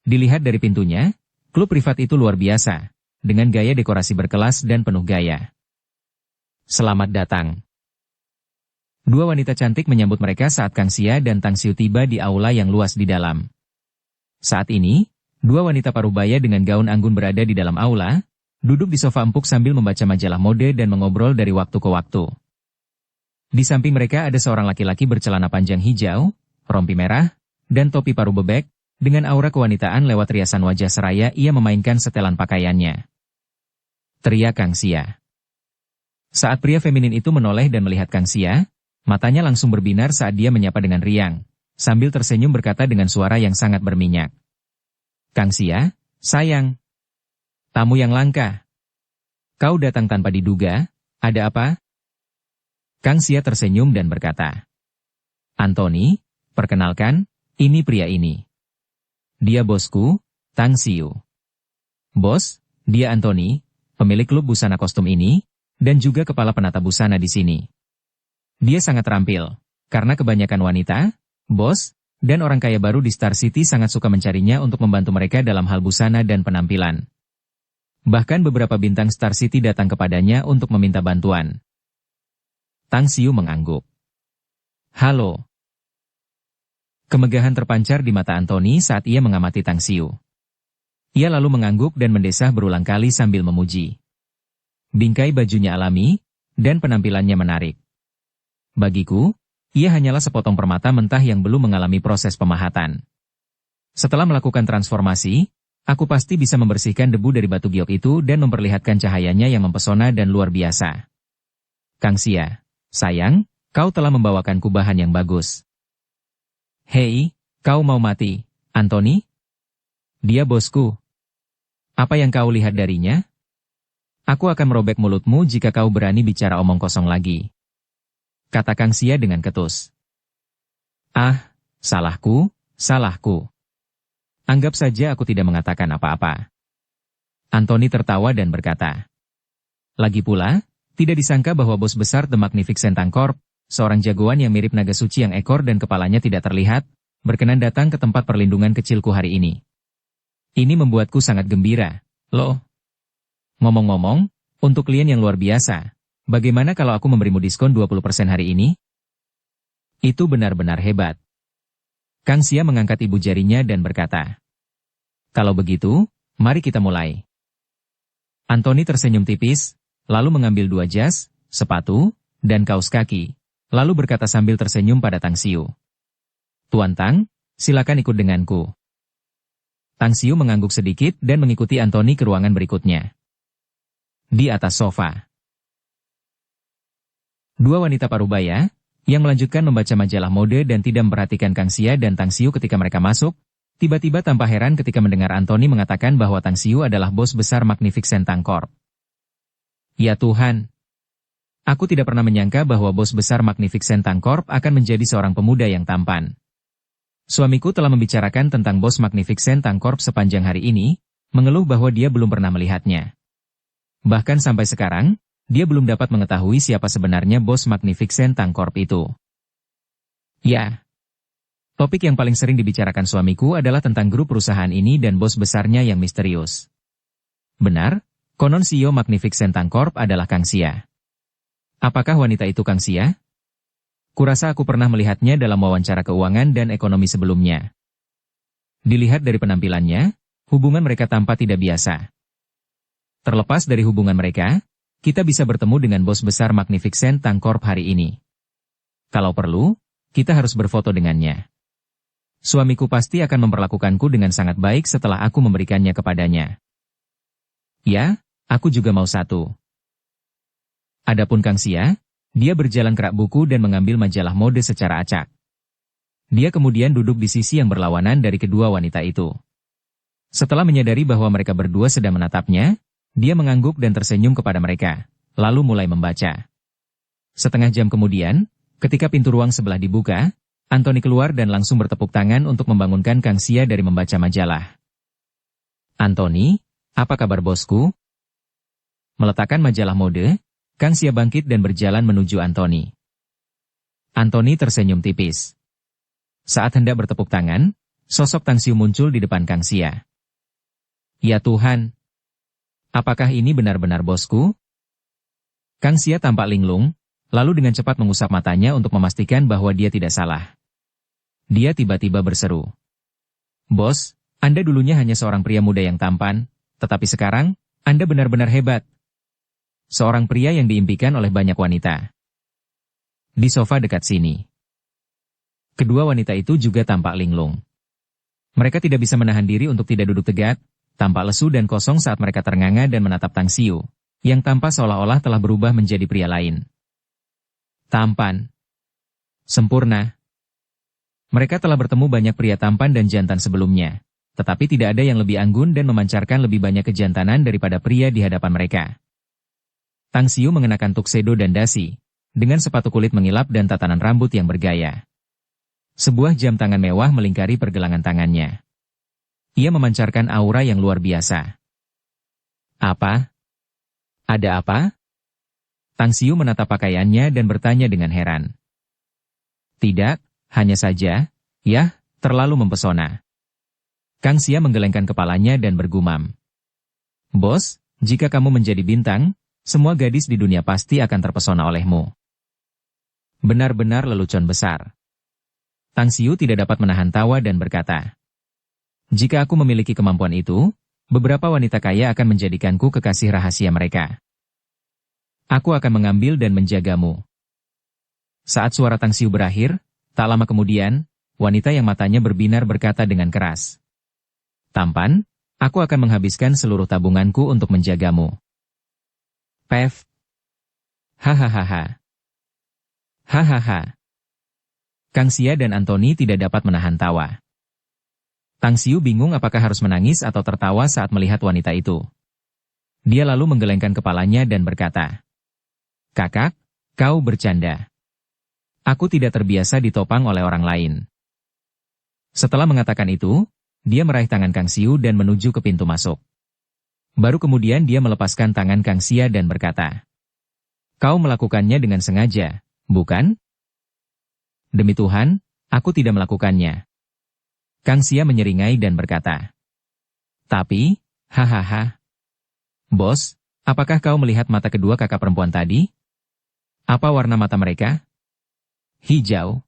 Dilihat dari pintunya, klub privat itu luar biasa, dengan gaya dekorasi berkelas dan penuh gaya. Selamat datang. 2 wanita cantik menyambut mereka saat Kang Xia dan Tang Xiu tiba di aula yang luas di dalam. Saat ini, 2 wanita parubaya dengan gaun anggun berada di dalam aula, duduk di sofa empuk sambil membaca majalah mode dan mengobrol dari waktu ke waktu. Di samping mereka ada seorang laki-laki bercelana panjang hijau, rompi merah, dan topi paruh bebek, dengan aura kewanitaan lewat riasan wajah seraya ia memainkan setelan pakaiannya. Teriak Kang Xia. Saat pria feminin itu menoleh dan melihat Kang Xia, matanya langsung berbinar saat dia menyapa dengan riang, sambil tersenyum berkata dengan suara yang sangat berminyak. Kang Xia, sayang. Tamu yang langka. Kau datang tanpa diduga, ada apa? Kang Xia tersenyum dan berkata. Anthony, perkenalkan, ini pria ini. Dia bosku, Tang Xiu. Bos, dia Anthony, pemilik klub busana kostum ini, dan juga kepala penata busana di sini. Dia sangat terampil, karena kebanyakan wanita, bos, dan orang kaya baru di Star City sangat suka mencarinya untuk membantu mereka dalam hal busana dan penampilan. Bahkan beberapa bintang Star City datang kepadanya untuk meminta bantuan. Tang Xiu mengangguk. Halo. Kemegahan terpancar di mata Anthony saat ia mengamati Tang Xiu. Ia lalu mengangguk dan mendesah berulang kali sambil memuji. Bingkai bajunya alami, dan penampilannya menarik. Bagiku, ia hanyalah sepotong permata mentah yang belum mengalami proses pemahatan. Setelah melakukan transformasi, aku pasti bisa membersihkan debu dari batu giok itu dan memperlihatkan cahayanya yang mempesona dan luar biasa. Kang Xia, sayang, kau telah membawakanku bahan yang bagus. Hei, kau mau mati, Anthony? Dia bosku. Apa yang kau lihat darinya? Aku akan merobek mulutmu jika kau berani bicara omong kosong lagi. Kata Kang Xia dengan ketus. Ah, salahku, salahku. Anggap saja aku tidak mengatakan apa-apa. Anthony tertawa dan berkata. Lagi pula, tidak disangka bahwa bos besar The Magnificent Tang Corp, seorang jagoan yang mirip naga suci yang ekor dan kepalanya tidak terlihat, berkenan datang ke tempat perlindungan kecilku hari ini. Ini membuatku sangat gembira, loh. Ngomong-ngomong, untuk klien yang luar biasa, bagaimana kalau aku memberimu diskon 20% hari ini? Itu benar-benar hebat. Kang Xia mengangkat ibu jarinya dan berkata. Kalau begitu, mari kita mulai. Anthony tersenyum tipis, lalu mengambil 2 jas, sepatu, dan kaos kaki, lalu berkata sambil tersenyum pada Tang Xiu. Tuan Tang, silakan ikut denganku. Tang Xiu mengangguk sedikit dan mengikuti Anthony ke ruangan berikutnya. Di atas sofa. 2 wanita parubaya, yang melanjutkan membaca majalah mode dan tidak memperhatikan Kang Xia dan Tang Xiu ketika mereka masuk, tiba-tiba tanpa heran ketika mendengar Anthony mengatakan bahwa Tang Xiu adalah bos besar Magnificent Tang Corp. Ya Tuhan. Aku tidak pernah menyangka bahwa bos besar Magnificent Tang Corp akan menjadi seorang pemuda yang tampan. Suamiku telah membicarakan tentang bos Magnificent Tang Corp sepanjang hari ini, mengeluh bahwa dia belum pernah melihatnya. Bahkan sampai sekarang, dia belum dapat mengetahui siapa sebenarnya bos Magnificent Tang Corp itu. Ya. Topik yang paling sering dibicarakan suamiku adalah tentang grup perusahaan ini dan bos besarnya yang misterius. Benar, konon CEO Magnificent Tank Corp adalah Kang Xia. Apakah wanita itu Kang Xia? Kurasa aku pernah melihatnya dalam wawancara keuangan dan ekonomi sebelumnya. Dilihat dari penampilannya, hubungan mereka tampak tidak biasa. Terlepas dari hubungan mereka, kita bisa bertemu dengan bos besar Magnificent Tank Corp hari ini. Kalau perlu, kita harus berfoto dengannya. Suamiku pasti akan memperlakukanku dengan sangat baik setelah aku memberikannya kepadanya. Ya, aku juga mau satu. Adapun Kang Xia, dia berjalan kerak buku dan mengambil majalah mode secara acak. Dia kemudian duduk di sisi yang berlawanan dari kedua wanita itu. Setelah menyadari bahwa mereka berdua sedang menatapnya, dia mengangguk dan tersenyum kepada mereka, lalu mulai membaca. Setengah jam kemudian, ketika pintu ruang sebelah dibuka, Anthony keluar dan langsung bertepuk tangan untuk membangunkan Kang Xia dari membaca majalah. Anthony, apa kabar bosku? Meletakkan majalah mode, Kang Xia bangkit dan berjalan menuju Anthony. Anthony tersenyum tipis. Saat hendak bertepuk tangan, sosok Tang Xiu muncul di depan Kang Xia. Ya Tuhan! Apakah ini benar-benar bosku? Kang Xia tampak linglung, lalu dengan cepat mengusap matanya untuk memastikan bahwa dia tidak salah. Dia tiba-tiba berseru. Bos, Anda dulunya hanya seorang pria muda yang tampan, tetapi sekarang, Anda benar-benar hebat. Seorang pria yang diimpikan oleh banyak wanita. Di sofa dekat sini. Kedua wanita itu juga tampak linglung. Mereka tidak bisa menahan diri untuk tidak duduk tegak, tampak lesu dan kosong saat mereka ternganga dan menatap Tang Xiu, yang tampak seolah-olah telah berubah menjadi pria lain. Tampan. Sempurna. Mereka telah bertemu banyak pria tampan dan jantan sebelumnya, tetapi tidak ada yang lebih anggun dan memancarkan lebih banyak kejantanan daripada pria di hadapan mereka. Tang Xiu mengenakan tuxedo dan dasi, dengan sepatu kulit mengilap dan tatanan rambut yang bergaya. Sebuah jam tangan mewah melingkari pergelangan tangannya. Ia memancarkan aura yang luar biasa. Apa? Ada apa? Tang Xiu menatap pakaiannya dan bertanya dengan heran. Tidak, hanya saja, ya, terlalu mempesona. Kang Xia menggelengkan kepalanya dan bergumam. Bos, jika kamu menjadi bintang, semua gadis di dunia pasti akan terpesona olehmu. Benar-benar lelucon besar. Tang Xiu tidak dapat menahan tawa dan berkata, jika aku memiliki kemampuan itu, beberapa wanita kaya akan menjadikanku kekasih rahasia mereka. Aku akan mengambil dan menjagamu. Saat suara Tang Xiu berakhir, tak lama kemudian, wanita yang matanya berbinar berkata dengan keras. Tampan, aku akan menghabiskan seluruh tabunganku untuk menjagamu. Pev. Hahaha. Hahaha. Kang Xia dan Anthony tidak dapat menahan tawa. Tang Xiu bingung apakah harus menangis atau tertawa saat melihat wanita itu. Dia lalu menggelengkan kepalanya dan berkata, Kakak, kau bercanda. Aku tidak terbiasa ditopang oleh orang lain. Setelah mengatakan itu, dia meraih tangan Kang Xiu dan menuju ke pintu masuk. Baru kemudian dia melepaskan tangan Kang Xia dan berkata, Kau melakukannya dengan sengaja, bukan? Demi Tuhan, aku tidak melakukannya. Kang Xia menyeringai dan berkata, Tapi, hahaha. Bos, apakah kau melihat mata kedua kakak perempuan tadi? Apa warna mata mereka? Hijau.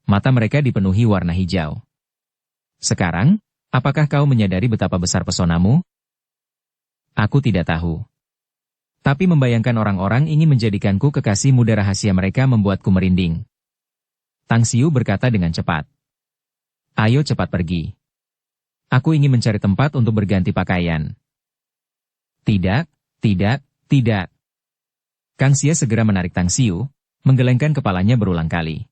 Mata mereka dipenuhi warna hijau. Sekarang, apakah kau menyadari betapa besar pesonamu? Aku tidak tahu. Tapi membayangkan orang-orang ingin menjadikanku kekasih muda rahasia mereka membuatku merinding. Tang Xiu berkata dengan cepat. Ayo cepat pergi. Aku ingin mencari tempat untuk berganti pakaian. Tidak, tidak, tidak. Kang Xia segera menarik Tang Xiu, menggelengkan kepalanya berulang kali.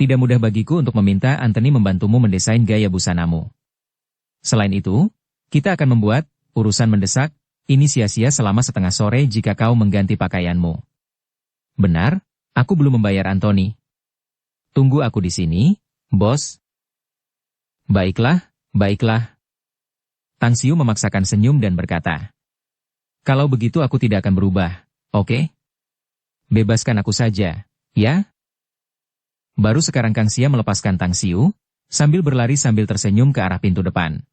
Tidak mudah bagiku untuk meminta Anthony membantumu mendesain gaya busanamu. Selain itu, kita akan membuat urusan mendesak ini sia-sia selama setengah sore jika kau mengganti pakaianmu. Benar, aku belum membayar Anthony. Tunggu aku di sini, bos. Baiklah, baiklah. Tang Xiu memaksakan senyum dan berkata, kalau begitu aku tidak akan berubah, oke? Bebaskan aku saja, ya? Baru sekarang Kang Xia melepaskan Tang Xiu, sambil berlari sambil tersenyum ke arah pintu depan.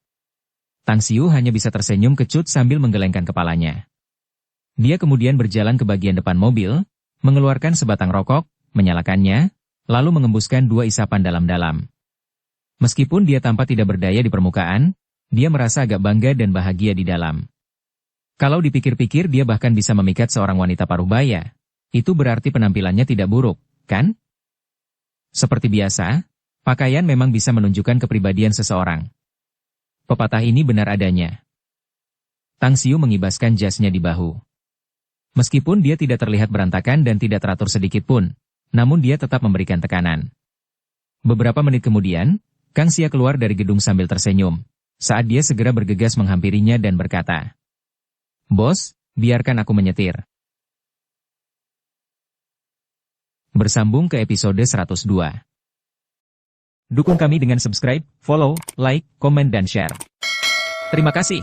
Tang Xiu hanya bisa tersenyum kecut sambil menggelengkan kepalanya. Dia kemudian berjalan ke bagian depan mobil, mengeluarkan sebatang rokok, menyalakannya, lalu mengembuskan 2 isapan dalam-dalam. Meskipun dia tampak tidak berdaya di permukaan, dia merasa agak bangga dan bahagia di dalam. Kalau dipikir-pikir dia bahkan bisa memikat seorang wanita parubaya. Itu berarti penampilannya tidak buruk, kan? Seperti biasa, pakaian memang bisa menunjukkan kepribadian seseorang. Pepatah ini benar adanya. Tang Xiu mengibaskan jasnya di bahu. Meskipun dia tidak terlihat berantakan dan tidak teratur sedikit pun, namun dia tetap memberikan tekanan. Beberapa menit kemudian, Kang Xia keluar dari gedung sambil tersenyum, saat dia segera bergegas menghampirinya dan berkata, "Bos, biarkan aku menyetir." Bersambung ke episode 102. Dukung kami dengan subscribe, follow, like, komen dan share. Terima kasih.